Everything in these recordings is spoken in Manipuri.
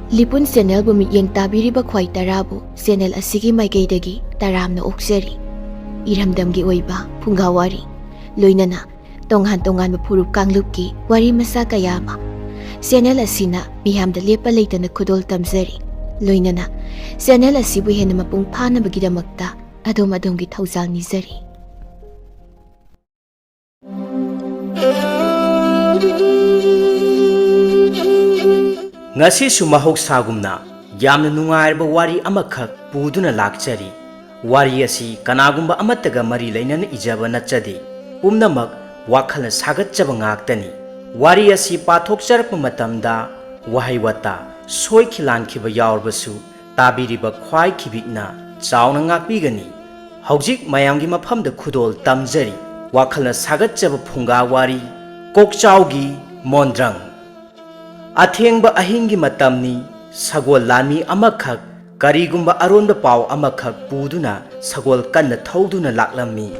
ꯂꯤꯄꯨꯟ ꯆꯦꯅꯦꯜꯕꯨ ꯃꯤꯠꯌꯦꯡ ꯇꯥꯕꯤꯔꯤꯕ ꯈ꯭ꯋꯥꯏ ꯇꯔꯥꯕꯨ ꯆꯦꯅꯦꯜ ꯑꯁꯤꯒꯤ ꯃꯥꯏꯀꯩꯗꯒꯤ ꯇꯔꯥꯝꯅ ꯑꯣꯛꯆꯔꯤ꯫ ꯏꯔꯝꯗꯝꯒꯤ ꯑꯣꯏꯕ ꯐꯨꯡꯒꯥꯋꯥꯔꯤ ꯂꯣꯏꯅꯅ ꯇꯣꯉꯥꯟ ꯇꯣꯉꯥꯟꯕ ꯐꯨꯔꯨꯞ ꯀꯥꯡꯂꯨꯞꯀꯤ ꯋꯥꯔꯤ ꯃꯆꯥ ꯀꯌꯥ ꯑꯃ ꯆꯦꯅꯦꯜ ꯑꯁꯤꯅ ꯃꯤꯌꯥꯝꯗ ꯂꯦꯞꯄ ꯂꯩꯇꯅ ꯈꯨꯗꯣꯜ ꯇꯝꯖꯔꯤ꯫ ꯂꯣꯏꯅꯅ ꯆꯦꯅꯦꯜ ꯑꯁꯤꯕꯨ ꯍꯦꯟꯅ ꯃꯄꯨꯡ ꯐꯥꯅꯕꯒꯤꯗꯃꯛꯇ ꯑꯗꯣꯝꯒꯤ ꯊꯧꯖꯥꯜ ꯅꯤꯖꯔꯤ꯫ ꯉꯁꯤꯁꯨ ꯃꯍꯧꯁꯥꯒꯨꯝꯅ ꯌꯥꯝꯅ ꯅꯨꯡꯉꯥꯏꯔꯕ ꯋꯥꯔꯤ ꯑꯃꯈꯛ ꯄꯨꯗꯨꯅ ꯂꯥꯛꯆꯔꯤ꯫ ꯋꯥꯔꯤ ꯑꯁꯤ ꯀꯅꯥꯒꯨꯝꯕ ꯑꯃꯠꯇꯒ ꯃꯔꯤ ꯂꯩꯅꯅ ꯏꯖꯕ ꯅꯠꯆꯗꯦ, ꯄꯨꯝꯅꯃꯛ ꯋꯥꯈꯜꯅ ꯁꯥꯒꯠꯆꯕ ꯉꯥꯛꯇꯅꯤ꯫ ꯋꯥꯔꯤ ꯑꯁꯤ ꯄꯥꯊꯣꯛꯆꯔꯛꯄ ꯃꯇꯝꯗ ꯋꯥꯍꯩ ꯋꯥꯇꯥ ꯁꯣꯏꯈꯤ ꯂꯥꯟꯈꯤꯕ ꯌꯥꯎꯔꯕꯁꯨ ꯇꯥꯕꯤꯔꯤꯕ ꯈ꯭ꯋꯥꯏ ꯈꯤꯕꯤꯛꯅ ꯆꯥꯎꯅ ꯉꯥꯛꯄꯤꯒꯅꯤ꯫ ꯍꯧꯖꯤꯛ ꯃꯌꯥꯝꯒꯤ ꯃꯐꯝꯗ ꯈꯨꯗꯣꯜ ꯇꯝꯖꯔꯤ ꯋꯥꯈꯜꯅ ꯁꯥꯒꯠꯆꯕ ꯐꯨꯡꯒꯥ ꯋꯥꯔꯤ ꯀꯣꯛꯆꯥꯎꯒꯤ ꯃꯣꯟꯗ꯭ꯔꯪ꯫ ꯑꯊꯦꯡꯕ ꯑꯍꯤꯡꯒꯤ ꯃꯇꯝꯅꯤ꯫ ꯁꯒꯣꯜ ꯂꯥꯟꯃꯤ ꯑꯃꯈꯛ ꯀꯔꯤꯒꯨꯝꯕ ꯑꯔꯣꯟꯕ ꯄꯥꯎ ꯑꯃꯈꯛ ꯄꯨꯗꯨꯅ ꯁꯒꯣꯜ ꯀꯟꯅ ꯊꯧꯗꯨꯅ ꯂꯥꯛꯂꯝꯃꯤ꯫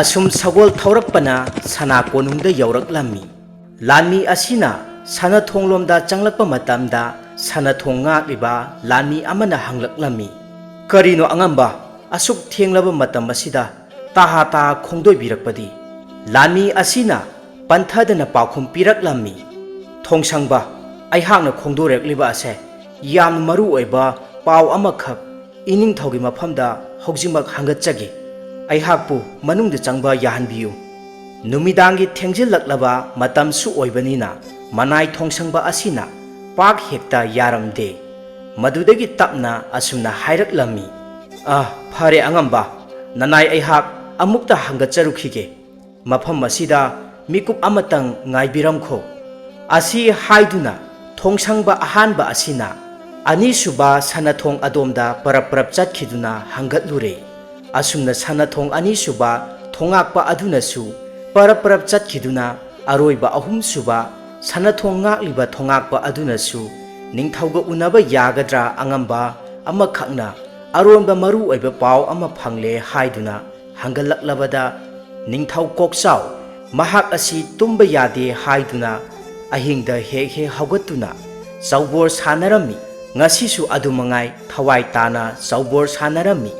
ꯑꯁꯨꯝ ꯁꯒꯣꯜ ꯊꯧꯔꯛꯄꯅ ꯁꯅꯥ ꯀꯣꯅꯨꯡꯗ ꯌꯧꯔꯛꯂꯝꯃꯤ꯫ ꯂꯥꯟꯃꯤ ꯑꯁꯤꯅ ꯁꯅꯊꯣꯡꯂꯣꯝꯗ ꯆꯪꯂꯛꯄ ꯃꯇꯝꯗ ꯁꯅꯊꯣꯡ ꯉꯥꯛꯂꯤꯕ ꯂꯥꯟꯃꯤ ꯑꯃꯅ ꯍꯪꯂꯛꯂꯝꯃꯤ, "ꯀꯔꯤꯅꯣ ꯑꯉꯝꯕ, ꯑꯁꯨꯛ ꯊꯦꯡꯂꯕ ꯃꯇꯝ ꯑꯁꯤꯗ ꯇꯥꯍꯥ ꯇꯥꯍꯥ ꯈꯣꯡꯗꯣꯏꯕꯤꯔꯛꯄꯗꯤ?" ꯂꯥꯟꯃꯤ ꯑꯁꯤꯅ ꯄꯟꯊꯗꯅ ꯄꯥꯎꯈꯨꯝ ꯄꯤꯔꯛꯂꯝꯃꯤ, "ꯊꯣꯡꯁꯪꯕ, ꯑꯩꯍꯥꯛꯅ ꯈꯣꯡꯗꯣꯔꯛꯂꯤꯕ ꯑꯁꯦ ꯌꯥꯝꯅ ꯃꯔꯨ ꯑꯣꯏꯕ ꯄꯥꯎ ꯑꯃꯈꯛ ꯏꯅꯤꯡꯊꯧꯒꯤ ꯃꯐꯝꯗ ꯍꯧꯖꯤꯛꯃꯛ ꯍꯪꯒꯠꯆꯒꯦ꯫ ꯑꯩꯍꯥꯛꯄꯨ ꯃꯅꯨꯡꯗ ꯆꯪꯕ ꯌꯥꯍꯟꯕꯤꯌꯨ." ꯅꯨꯃꯤꯗꯥꯡꯒꯤ ꯊꯦꯡꯖꯤꯜꯂꯛꯂꯕ ꯃꯇꯝꯁꯨ ꯑꯣꯏꯕꯅꯤꯅ ꯃꯅꯥꯏ ꯊꯣꯡꯁꯪꯕ ꯑꯁꯤꯅ ꯄꯥꯛ ꯍꯦꯛꯇ ꯌꯥꯔꯝꯗꯦ꯫ ꯃꯗꯨꯗꯒꯤ ꯇꯞꯅ ꯑꯁꯨꯝꯅ ꯍꯥꯏꯔꯛꯂꯝꯃꯤ, "ꯐꯔꯦ ꯑꯉꯝꯕ, ꯅꯅꯥꯏ ꯑꯩꯍꯥꯛ ꯑꯃꯨꯛꯇ ꯍꯪꯒꯠꯆꯔꯨꯈꯤꯒꯦ꯫ ꯃꯐꯝ ꯑꯁꯤꯗ ꯃꯤꯀꯨꯞ ꯑꯃꯇꯪ ꯉꯥꯏꯕꯤꯔꯝꯈꯣ." ꯑꯁꯤ ꯍꯥꯏꯗꯨꯅ ꯊꯣꯡꯁꯪꯕ ꯑꯍꯥꯟꯕ ꯑꯁꯤꯅ ꯑꯅꯤꯁꯨꯕ ꯁꯅꯊꯣꯡ ꯑꯗꯣꯝꯗ ꯄꯔꯞ ꯄꯔꯞ ꯆꯠꯈꯤꯗꯨꯅ ꯍꯪꯒꯠꯂꯨꯔꯦ꯫ ꯑꯁꯨꯝꯅ ꯁꯅꯊꯣꯡ ꯑꯅꯤꯁꯨꯕ ꯊꯣꯉꯥꯛꯄ ꯑꯗꯨꯅꯁꯨ ꯄꯔꯞ ꯄꯔꯞ ꯆꯠꯈꯤꯗꯨꯅ ꯑꯔꯣꯏꯕ ꯑꯍꯨꯝꯁꯨꯕ ꯁꯅꯊꯣꯡ ꯉꯥꯛꯂꯤꯕ ꯊꯣꯉꯥꯛꯄ ꯑꯗꯨꯅꯁꯨ "ꯅꯤꯡꯊꯧꯒ ꯎꯅꯕ ꯌꯥꯒꯗ꯭ꯔꯥ ꯑꯉꯝꯕ? ꯑꯃꯈꯛꯅ ꯑꯔꯣꯟꯕ ꯃꯔꯨ ꯑꯣꯏꯕ ꯄꯥꯎ ꯑꯃ ꯐꯪꯂꯦ" ꯍꯥꯏꯗꯨꯅ ꯍꯪꯒꯠꯂꯛꯂꯕꯗ ꯅꯤꯡꯊꯧ ꯀꯣꯛꯆꯥꯎ ꯃꯍꯥꯛ ꯑꯁꯤ ꯇꯨꯝꯕ ꯌꯥꯗꯦ ꯍꯥꯏꯗꯨꯅ ꯑꯍꯤꯡꯗ ꯍꯦꯛ ꯍꯦꯛ ꯍꯧꯒꯠꯇꯨꯅ ꯆꯧꯕꯣꯔ ꯁꯥꯟꯅꯔꯝꯃꯤ꯫ ꯉꯁꯤꯁꯨ ꯑꯗꯨꯃꯉꯥꯏ ꯊꯋꯥꯏ ꯇꯥꯅ ꯆꯧꯕꯣꯔ ꯁꯥꯟꯅꯔꯝꯃꯤ꯫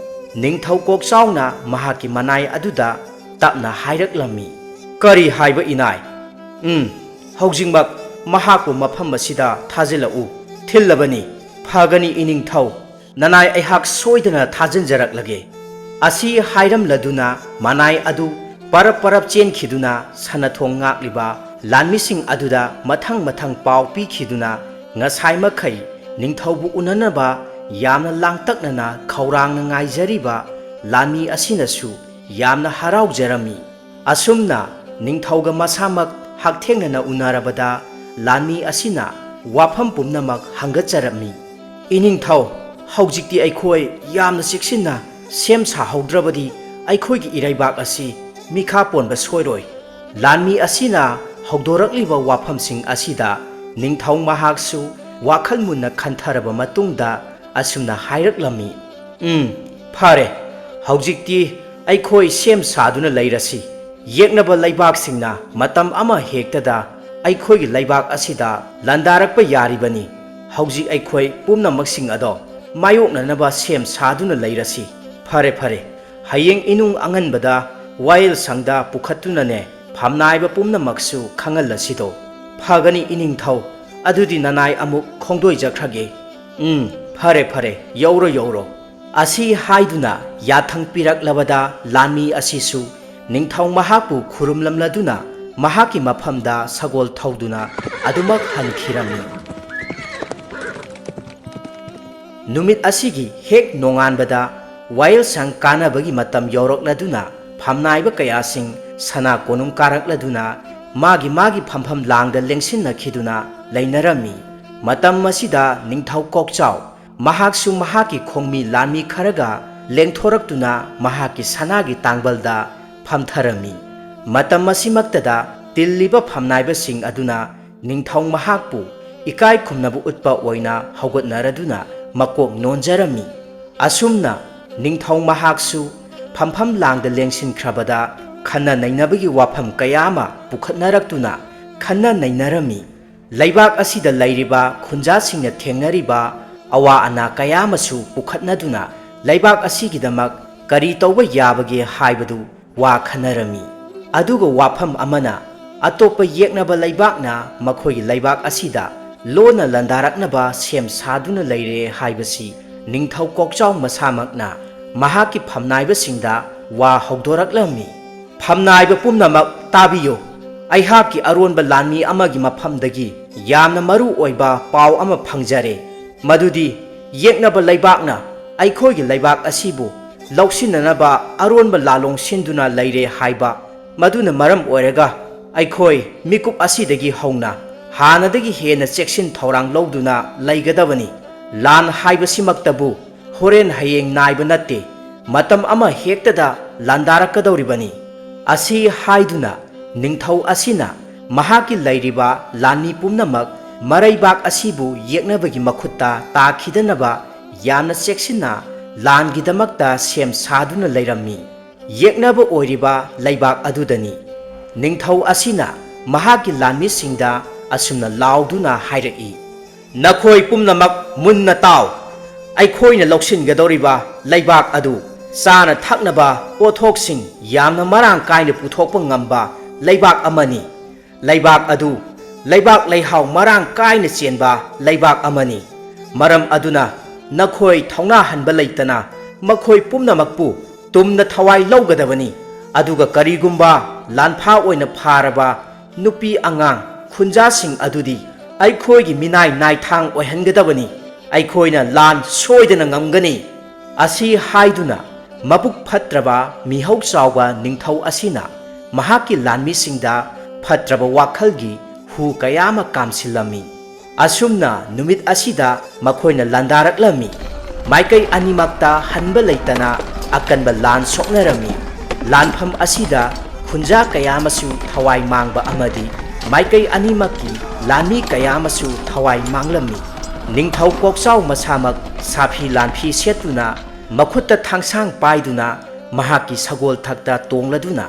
ꯅꯤꯡꯊꯧ ꯀꯣꯛꯆꯥꯎꯅ ꯃꯍꯥꯛꯀꯤ ꯃꯅꯥꯏ ꯑꯗꯨꯗ ꯇꯞꯅ ꯍꯥꯏꯔꯛꯂꯝꯃꯤ, "ꯀꯔꯤ ꯍꯥꯏꯕ ꯏꯅꯥꯏ? ꯍꯧꯖꯤꯛꯃꯛ ꯃꯍꯥꯛꯄꯨ ꯃꯐꯝ ꯑꯁꯤꯗ ꯊꯥꯖꯤꯜꯂꯛꯎ꯫ ꯊꯤꯜꯂꯕꯅꯤ꯫ ꯐꯒꯅꯤ ꯏꯅꯤꯡꯊꯧ, ꯅꯅꯥꯏ ꯑꯩꯍꯥꯛ ꯁꯣꯏꯗꯅ ꯊꯥꯖꯤꯟꯖꯔꯛꯂꯒꯦ." ꯑꯁꯤ ꯍꯥꯏꯔꯝꯂꯗꯨꯅ ꯃꯅꯥꯏ ꯑꯗꯨ ꯄꯔꯞ ꯄꯔꯞ ꯆꯦꯟꯈꯤꯗꯨꯅ ꯁꯅꯊꯣꯡ ꯉꯥꯛꯂꯤꯕ ꯂꯥꯟꯃꯤꯁꯤꯡ ꯑꯗꯨꯗ ꯃꯊꯪ ꯃꯊꯪ ꯄꯥꯎ ꯄꯤꯈꯤꯗꯨꯅ ꯉꯁꯥꯏ ꯃꯈꯩ ꯅꯤꯡꯊꯧꯕꯨ ꯎꯅꯅꯕ ꯌꯥꯝꯅ ꯂꯥꯡꯇꯛꯅꯅ ꯈꯧꯔꯥꯡꯅ ꯉꯥꯏꯖꯔꯤꯕ ꯂꯥꯟꯃꯤ ꯑꯁꯤꯅꯁꯨ ꯌꯥꯝꯅ ꯍꯔꯥꯎꯖꯔꯝꯃꯤ꯫ ꯑꯁꯨꯝꯅ ꯅꯤꯡꯊꯧꯒ ꯃꯁꯥꯃꯛ ꯍꯛꯊꯦꯡꯅꯅ ꯎꯅꯔꯕꯗ ꯂꯥꯟꯃꯤ ꯑꯁꯤꯅ ꯋꯥꯐꯝ ꯄꯨꯝꯅꯃꯛ ꯍꯪꯒꯠꯆꯔꯝꯃꯤ, "ꯏꯅꯤꯡꯊꯧ, ꯍꯧꯖꯤꯛꯇꯤ ꯑꯩꯈꯣꯏ ꯌꯥꯝꯅ ꯆꯦꯛꯁꯤꯟꯅ ꯁꯦꯝ ꯁꯥꯍꯧꯗ꯭ꯔꯕꯗꯤ ꯑꯩꯈꯣꯏꯒꯤ ꯏꯔꯩꯕꯥꯛ ꯑꯁꯤ ꯃꯤꯈꯥ ꯄꯣꯟꯕ ꯁꯣꯏꯔꯣꯏ." ꯂꯥꯟꯃꯤ ꯑꯁꯤꯅ ꯍꯧꯗꯣꯔꯛꯂꯤꯕ ꯋꯥꯐꯝꯁꯤꯡ ꯑꯁꯤꯗ ꯅꯤꯡꯊꯧ ꯃꯍꯥꯛꯁꯨ ꯋꯥꯈꯜ ꯃꯨꯟꯅ ꯈꯟꯊꯔꯕ ꯃꯇꯨꯡꯗ ꯑꯁꯨꯝꯅ ꯍꯥꯏꯔꯛꯂꯝꯃꯤ, "ꯐꯔꯦ, ꯍꯧꯖꯤꯛꯇꯤ ꯑꯩꯈꯣꯏ ꯁꯦꯝ ꯁꯥꯗꯨꯅ ꯂꯩꯔꯁꯤ꯫ ꯌꯦꯛꯅꯕ ꯂꯩꯕꯥꯛꯁꯤꯡꯅ ꯃꯇꯝ ꯑꯃ ꯍꯦꯛꯇꯗ ꯑꯩꯈꯣꯏꯒꯤ ꯂꯩꯕꯥꯛ ꯑꯁꯤꯗ ꯂꯥꯟꯗꯥꯔꯛꯄ ꯌꯥꯔꯤꯕꯅꯤ꯫ ꯍꯧꯖꯤꯛ ꯑꯩꯈꯣꯏ ꯄꯨꯝꯅꯃꯛꯁꯤꯡ ꯑꯗꯣ ꯃꯥꯌꯣꯛꯅꯅꯕ ꯁꯦꯝ ꯁꯥꯗꯨꯅ ꯂꯩꯔꯁꯤ꯫ ꯐꯔꯦ ꯐꯔꯦ, ꯍꯌꯦꯡ ꯏꯅꯨꯡ ꯑꯉꯟꯕꯗ ꯋꯥꯌꯦꯜꯁꯪꯗ ꯄꯨꯈꯠꯇꯨꯅꯅꯦ ꯐꯝꯅꯥꯏꯕ ꯄꯨꯝꯅꯃꯛꯁꯨ ꯈꯪꯍꯜꯂꯁꯤꯗꯣ꯫ ꯐꯒꯅꯤ ꯏꯅꯤꯡꯊꯧ, ꯑꯗꯨꯗꯤ ꯅꯅꯥꯏ ꯑꯃꯨꯛ ꯈꯣꯡꯗꯣꯏꯖꯈ꯭ꯔꯒꯦ꯫ ꯐꯔꯦ ꯐꯔꯦ, ꯌꯧꯔꯣ ꯌꯧꯔꯣ." ꯑꯁꯤ ꯍꯥꯏꯗꯨꯅ ꯌꯥꯊꯪ ꯄꯤꯔꯛꯂꯕꯗ ꯂꯥꯟꯃꯤ ꯑꯁꯤꯁꯨ ꯅꯤꯡꯊꯧ ꯃꯍꯥꯛꯄꯨ ꯈꯨꯔꯨꯝꯂꯝꯂꯗꯨꯅ ꯃꯍꯥꯛꯀꯤ ꯃꯐꯝꯗ ꯁꯒꯣꯜ ꯊꯧꯗꯨꯅ ꯑꯗꯨꯃꯛ ꯍꯟꯈꯤꯔꯝꯃꯤ꯫ ꯅꯨꯃꯤꯠ ꯑꯁꯤꯒꯤ ꯍꯦꯛ ꯅꯣꯡꯉꯥꯟꯕꯗ ꯋꯥꯌꯦꯜꯁꯪ ꯀꯥꯅꯕꯒꯤ ꯃꯇꯝ ꯌꯧꯔꯛꯂꯗꯨꯅ ꯐꯝꯅꯥꯏꯕ ꯀꯌꯥꯁꯤꯡ ꯁꯅꯥ ꯀꯣꯅꯨꯡ ꯀꯥꯔꯛꯂꯗꯨꯅ ꯃꯥꯒꯤ ꯃꯥꯒꯤ ꯐꯝꯐꯝ ꯂꯥꯡꯗ ꯂꯦꯡꯁꯤꯟꯅꯈꯤꯗꯨꯅ ꯂꯩꯅꯔꯝꯃꯤ꯫ ꯃꯇꯝ ꯑꯁꯤꯗ ꯅꯤꯡꯊꯧ ꯀꯣꯛꯆꯥꯎ ꯃꯍꯥꯛꯁꯨ ꯃꯍꯥꯛꯀꯤ ꯈꯣꯡꯃꯤ ꯂꯥꯟꯃꯤ ꯈꯔꯒ ꯂꯦꯡꯊꯣꯔꯛꯇꯨꯅ ꯃꯍꯥꯛꯀꯤ ꯁꯅꯥꯒꯤ ꯇꯥꯡꯕꯜꯗ ꯐꯝꯊꯔꯝꯃꯤ꯫ ꯃꯇꯝ ꯑꯁꯤꯃꯛꯇꯗ ꯇꯤꯜꯂꯤꯕ ꯐꯝꯅꯥꯏꯕꯁꯤꯡ ꯑꯗꯨꯅ ꯅꯤꯡꯊꯧ ꯃꯍꯥꯛꯄꯨ ꯏꯀꯥꯏ ꯈꯨꯝꯅꯕ ꯎꯠꯄ ꯑꯣꯏꯅ ꯍꯧꯒꯠꯅꯔꯗꯨꯅ ꯃꯀꯣꯛ ꯅꯣꯟꯖꯔꯝꯃꯤ꯫ ꯑꯁꯨꯝꯅ ꯅꯤꯡꯊꯧ ꯃꯍꯥꯛꯁꯨ ꯐꯝꯐꯝ ꯂꯥꯡꯗ ꯂꯦꯡꯁꯤꯟꯈ꯭ꯔꯕꯗ khana nainabagi wafam kayama pukhatnaraktuna khana nainarami laibak asida lairiba khunja singna thengnariba awa ana kayamasu pukhatnaduna laibak asigidamak kari tawba yabage haibadu wa khanarami aduga wafam amana atopa yeknaba laibakna makhoi laibak asida lona landaraknaba sem saduna leire haibasi ningthau kokchau masamakna mahaki phamnaiba singda wa hogdoraklami phamnaiba pumnamak tabiyo aihaki aronba lanmi amagi maphamdagi yamna maru oiba paw ama phangjare madudi yeknaba laibakna aikhoigi laibak asibu lausinanaba aronba lalong sinduna leire haiba maduna maram oiraga aikhoi mikup asidagi hauna hanadagi hena cheksin thorang loduna laigadabani lan haibasimaktabu horen hayeng naiba natte matam ama hektada landarakadoribani asi haiduna ningthau asina mahaki lairiba lani pumnamak maraibak asibu yeknabagi makhutta takhidanaba yamna cheksinna langidamakta sem saduna leirammi yeknaba oiriba laibak adudani ningthau asina mahaki lanmi singda asumna lauduna hairaki nakhoi pumnamak munna taw aikhoina loksingadoriba laibak adu sana thaknaba pothok-sing yamna marang kaina puthokpa ngamba laibak amani laibak adu laibak leihaw marang kaina chenba laibak amani maram aduna nakhoi thongna hanba leitana makhoi pumnamakpu tumna thawai laugadabani aduga karigumba lanpha oina pharaba nupi angang khunjasing adudi aikhoigi minai naithang oihangadabani aikhoina lan soidana ngamgani asi haiduna mabuk phatraba mihau chawba ningthau asina mahaki lanmi singda phatraba wakhalgi hu kayama kamsilami asumna numit asida makhoina landaraklami maikai animakta hanba leitana akanba lan soknarami lanpham asida khunja kayamasu thawai mangba amadi maikai animaki lanmi kayamasu thawai manglami ningthau kokchau masamak safi lanphi setuna makhutta thangsang paiduna mahaki sagol thakta tongladuna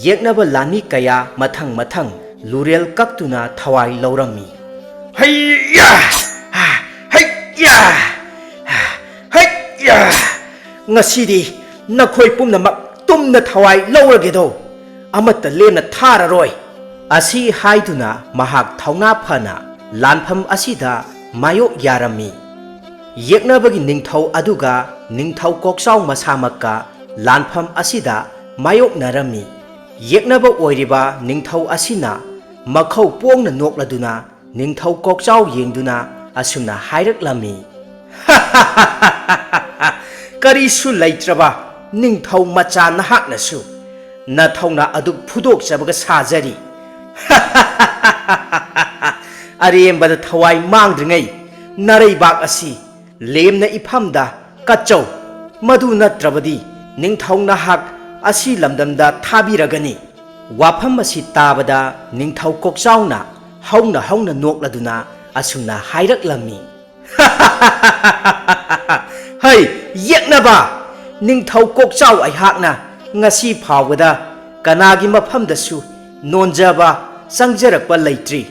yeknaba lanmi kaya mathang mathang lurel kaktuna thawai laurami hayya hayya hayya ngasidi nakhoi pumnamak tumna thawai lauragedo amata lemna thararoi asi haiduna mahak thauna phana lanpham asida mayok yarami yeknabagi ningthau aduga ningthau kokchau masamakka lanpham asida mayok narami yeknaba oiriba ningthau asina makhau pongna nokladuna ningthau kokchau yengduna asumna hairaklami karisu laitraba ningthau macha nahaknasu nathawna aduk phudok chabaga sajari arembada thawai mangdringai naraibak asi lemna ifamda kachau madu natrabadi ningthawna hak asi lamdamda thabiragani wafam asi tabada ningthau kokchauna hauna hauna nokladuna asumna hairaklami hai yeknaba ningthau kokchau aihakna ngasi phawada kanagi mafamdasu nonjaba sangjarakpa leitri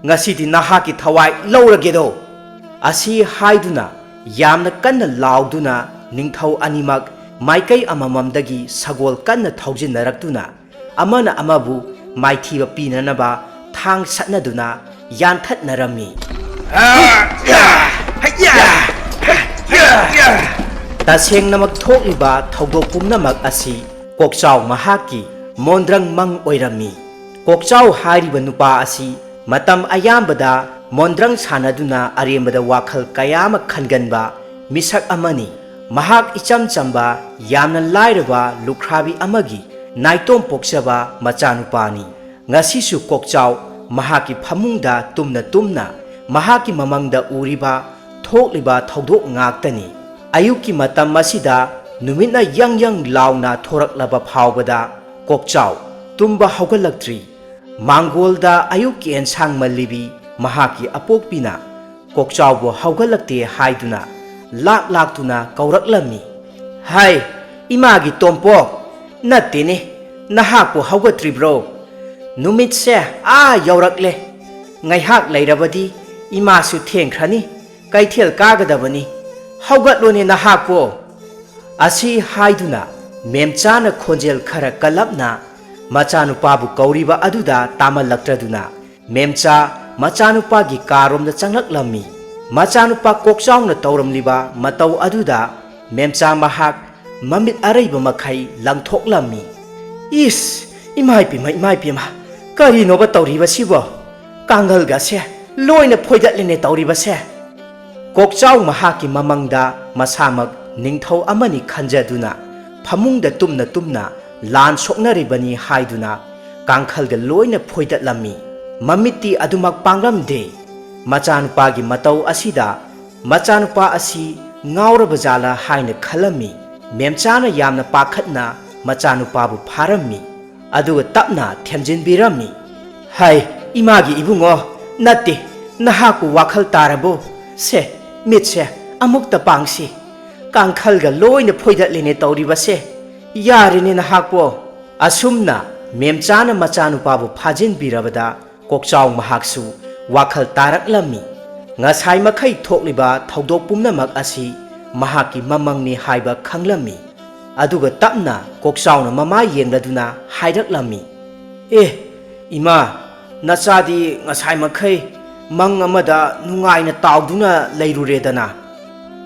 ngasidi nahaki thawai lauragedo asi haiduna yamna kanna lauduna ningthau animak maikai amamamdagi sagol kanna thaujinaraktuna amana amabu maithiba pinanaba thang satnaduna yanthatnarami tasengnamak thokliba thaudok pumnamak asi kokchau mahaki mondrang mang oirami kokchau hairiba nupa asi matam ayambada mondrang sanaduna arembada wakhal kayama khanganba misak amani mahak icham chamba yamna lairaba lukhrabi amagi naitom pokchaba machanupani ngasisu kokchau mahaki phamungda tumna tumna mahaki mamangda uriba thokliba thaudok ngaktani ayuki matam masida numitna yang yang launa thoraklaba phawbada kokchau tumba haugalatri mangolda ayuki ensang malibi mahaki apokpina kokchaubo haugalakte haiduna lak laktuna kauraklami hai imagi tompok nattene ꯅꯍꯥꯛꯄꯨ ꯍꯧꯒꯠꯇ꯭ꯔꯤꯕ꯭ꯔꯣ? ꯅꯨꯃꯤꯠꯁꯦ ꯌꯧꯔꯛꯂꯦ. ꯉꯥꯏꯍꯥꯛ ꯂꯩꯔꯕꯗꯤ ꯏꯃꯥꯁꯨ ꯊꯦꯡꯈ꯭ꯔꯅꯤ. ꯀꯩꯊꯦꯜ ꯀꯥꯒꯗꯕꯅꯤ. ꯍꯧꯒꯠꯂꯣꯅꯦ ꯅꯍꯥꯛꯄꯨ." ꯑꯁꯤ ꯍꯥꯏꯗꯨꯅ ꯃꯦꯝꯆꯥꯅ ꯈꯣꯟꯖꯦꯜ ꯈꯔ ꯀꯜꯂꯞꯅ ꯃꯆꯥꯅꯨꯄꯥꯕꯨ ꯀꯧꯔꯤꯕ ꯑꯗꯨꯗ ꯇꯥꯃꯜꯂꯛꯇ꯭ꯔꯗꯨꯅ ꯃꯦꯝꯆꯥ ꯃꯆꯥꯅꯨꯄꯥꯒꯤ ꯀꯥꯔꯣꯝꯗ ꯆꯪꯂꯛꯂꯝꯃꯤ꯫ ꯃꯆꯥꯅꯨꯄꯥ ꯀꯣꯛꯆꯥꯎꯅ ꯇꯧꯔꯝꯂꯤꯕ ꯃꯇꯧ ꯑꯗꯨꯗ ꯃꯦꯝꯆꯥ ꯃꯍꯥꯛ ꯃꯃꯤꯠ ꯑꯔꯩꯕ ꯃꯈꯩ ꯂꯪꯊꯣꯛꯂꯝꯃꯤ꯫ "ꯏꯁ, ꯏꯃꯥꯏꯄꯦꯝꯃ, ꯀꯔꯤꯅꯣꯕ ꯇꯧꯔꯤꯕꯁꯤꯕꯣ? ꯀꯥꯡꯒꯜꯒꯁꯦ ꯂꯣꯏꯅ ꯐꯣꯏꯗꯠꯂꯦꯅꯦ ꯇꯧꯔꯤꯕꯁꯦ." ꯀꯣꯛꯆꯥꯎ ꯃꯍꯥꯛꯀꯤ ꯃꯃꯪꯗ ꯃꯁꯥꯃꯛ ꯅꯤꯡꯊꯧ ꯑꯃꯅꯤ ꯈꯟꯖꯗꯨꯅ ꯐꯃꯨꯡꯗ ꯇꯨꯝꯅ ꯇꯨꯝꯅ ꯂꯥꯟ ꯁꯣꯛꯅꯔꯤꯕꯅꯤ ꯍꯥꯏꯗꯨꯅ ꯀꯥꯡꯈꯜꯒ ꯂꯣꯏꯅ ꯐꯣꯏꯗꯠꯂꯝꯃꯤ꯫ ꯃꯃꯤꯠꯇꯤ ꯑꯗꯨꯃꯛ ꯄꯥꯡꯂꯝꯗꯦ꯫ ꯃꯆꯥꯅꯨꯄꯥꯒꯤ ꯃꯇꯧ ꯑꯁꯤꯗ ꯃꯆꯥꯅꯨꯄꯥ ꯑꯁꯤ ꯉꯥꯎꯔꯕ ꯖꯥꯠꯂ ꯍꯥꯏꯅ ꯈꯜꯂꯝꯃꯤ꯫ ꯃꯦꯝꯆꯥꯅ ꯌꯥꯝꯅ ꯄꯥꯈꯠꯅ ꯃꯆꯥꯅꯨꯄꯥꯕꯨ ꯐꯥꯔꯝꯃꯤ꯫ ꯑꯗꯨꯒ ꯇꯞꯅ ꯊꯦꯝꯖꯤꯟꯕꯤꯔꯝꯃꯤ꯫ "ꯍꯩ, ꯏꯃꯥꯒꯤ ꯏꯕꯨꯡꯉꯣ, ꯅꯠꯇꯦ, ꯅꯍꯥꯛꯄꯨ ꯋꯥꯈꯜ ꯇꯥꯔꯕꯣ? ꯁꯦ, ꯃꯤꯠꯁꯦ ꯑꯃꯨꯛꯇ ꯄꯥꯡꯁꯤ꯫ ꯀꯥꯡꯈꯜꯒ ꯂꯣꯏꯅ ꯐꯣꯏꯗꯠꯂꯦꯅꯦ ꯇꯧꯔꯤꯕꯁꯦ꯫ ꯌꯥꯔꯦꯅꯦ ꯅꯍꯥꯛꯄꯣ." ꯑꯁꯨꯝꯅ ꯃꯦꯝꯆꯥꯅ ꯃꯆꯥꯅꯨꯄꯥꯕꯨ ꯐꯥꯖꯤꯟꯕꯤꯔꯕꯗ ꯀꯣꯛꯆꯥꯎ ꯃꯍꯥꯛꯁꯨ ꯋꯥꯈꯜ ꯇꯥꯔꯛꯂꯝꯃꯤ꯫ ꯉꯁꯥꯏ ꯃꯈꯩ ꯊꯣꯛꯂꯤꯕ ꯊꯧꯗꯣꯛ ꯄꯨꯝꯅꯃꯛ ꯑꯁꯤ ꯃꯍꯥꯛꯀꯤ ꯃꯃꯪꯅꯤ ꯍꯥꯏꯕ ꯈꯪꯂꯝꯃꯤ꯫ ꯑꯗꯨꯒ ꯇꯞꯅ ꯀꯣꯛꯆꯥꯎꯅ ꯃꯃꯥ ꯌꯦꯡꯂꯗꯨꯅ ꯍꯥꯏꯔꯛꯂꯝꯃꯤ꯫ "ꯑꯦ, ꯏꯃꯥ, ꯅꯆꯥꯗꯤ ꯉꯁꯥꯏ ꯃꯈꯩ ꯃꯪ ꯑꯃꯗ ꯅꯨꯡꯉꯥꯏꯅ ꯇꯥꯎꯗꯨꯅ ꯂꯩꯔꯨꯔꯦꯗꯅ."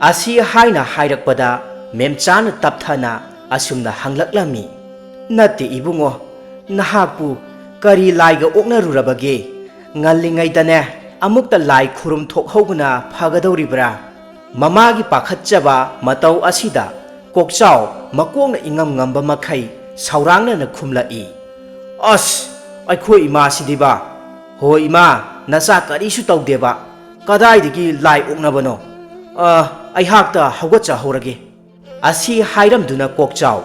ꯑꯁꯤ ꯍꯥꯏꯅ ꯍꯥꯏꯔꯛꯄꯗ ꯃꯦꯝꯆꯥꯅ ꯇꯞꯊꯅ ꯑꯁꯨꯝꯅ ꯍꯪꯂꯛꯂꯝꯃꯤ꯫ "ꯅꯠꯇꯦ ꯏꯕꯨꯡꯉꯣ, ꯅꯍꯥꯛꯄꯨ ꯀꯔꯤ ꯂꯥꯏꯒ ꯑꯣꯛꯅꯔꯨꯔꯕꯒꯦ? ꯉꯜꯂꯤꯉꯩꯗꯅꯦ ꯑꯃꯨꯛꯇ ꯂꯥꯏ ꯈꯨꯔꯨꯝ ꯊꯣꯛꯍꯧꯕꯅ ꯐꯒꯗꯧꯔꯤꯕ꯭ꯔꯥ?" ꯃꯃꯥꯒꯤ ꯄꯥꯈꯠꯆꯕ ꯃꯇꯧ ꯑꯁꯤꯗ ꯀꯣꯛꯆꯥꯎ ꯃꯀꯣꯛꯅ ꯏꯉꯝ ꯉꯝꯕ ꯃꯈꯩ ꯁꯧꯔꯥꯡꯅꯅ ꯈꯨꯝꯂꯛꯏ꯫ "ꯑꯁ, ꯑꯩꯈꯣꯏ ꯏꯃꯥꯁꯤꯗꯤꯕ, ꯍꯣꯏ ꯏꯃꯥ, ꯅꯆꯥ ꯀꯔꯤꯁꯨ ꯇꯧꯗꯦꯕ꯫ ꯀꯗꯥꯏꯗꯒꯤ ꯂꯥꯏ ꯑꯣꯛꯅꯕꯅꯣ? ꯑꯩꯍꯥꯛꯇ ꯍꯧꯒꯠꯆꯍꯧꯔꯒꯦ." ꯑꯁꯤ ꯍꯥꯏꯔꯝꯗꯨꯅ ꯀꯣꯛꯆꯥꯎ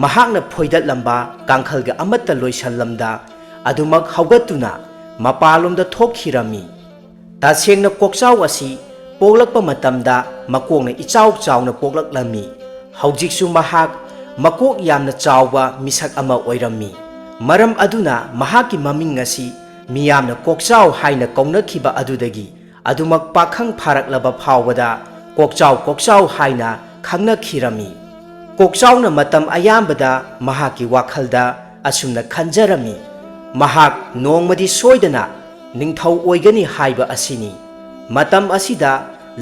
ꯃꯍꯥꯛꯅ ꯐꯣꯏꯗꯠꯂꯝꯕ ꯀꯥꯡꯈꯜꯒ ꯑꯃꯠꯇ ꯂꯣꯏꯁꯜꯂꯝꯗ ꯑꯗꯨꯃꯛ ꯍꯧꯒꯠꯇꯨꯅ ꯃꯄꯥꯟꯂꯣꯝꯗ ꯊꯣꯛꯈꯤꯔꯝꯃꯤ꯫ ꯇꯁꯦꯡꯅ ꯀꯣꯛꯆꯥꯎ ꯑꯁꯤ ꯄꯣꯛꯂꯛꯄ ꯃꯇꯝꯗ ꯃꯀꯣꯛꯅ ꯏꯆꯥꯎ ꯆꯥꯎꯅ ꯄꯣꯛꯂꯛꯂꯝꯃꯤ꯫ ꯍꯧꯖꯤꯛꯁꯨ ꯃꯍꯥꯛ ꯃꯀꯣꯛ ꯌꯥꯝꯅ ꯆꯥꯎꯕ ꯃꯤꯁꯛ ꯑꯃ ꯑꯣꯏꯔꯝꯃꯤ꯫ ꯃꯔꯝ ꯑꯗꯨꯅ ꯃꯍꯥꯛꯀꯤ ꯃꯃꯤꯡ ꯑꯁꯤ ꯃꯤꯌꯥꯝꯅ ꯀꯣꯛꯆꯥꯎ ꯍꯥꯏꯅ ꯀꯧꯅꯈꯤꯕ ꯑꯗꯨꯗꯒꯤ ꯑꯗꯨꯃꯛ ꯄꯥꯈꯪ ꯐꯥꯔꯛꯂꯕ ꯐꯥꯎꯕꯗ ꯀꯣꯛꯆꯥꯎ ꯍꯥꯏꯅ ꯈꯪꯅꯈꯤꯔꯝꯃꯤ꯫ ꯀꯣꯛꯆꯥꯎꯅ ꯃꯇꯝ ꯑꯌꯥꯝꯕꯗ ꯃꯍꯥꯛꯀꯤ ꯋꯥꯈꯜꯗ ꯑꯁꯨꯝꯅ ꯈꯟꯖꯔꯝꯃꯤ꯫ ꯃꯍꯥꯛ ꯅꯣꯡꯃꯗꯤ ꯁꯣꯏꯗꯅ ꯅꯤꯡꯊꯧ ꯑꯣꯏꯒꯅꯤ ꯍꯥꯏꯕ ꯑꯁꯤꯅꯤ꯫ ꯃꯇꯝ ꯑꯁꯤꯗ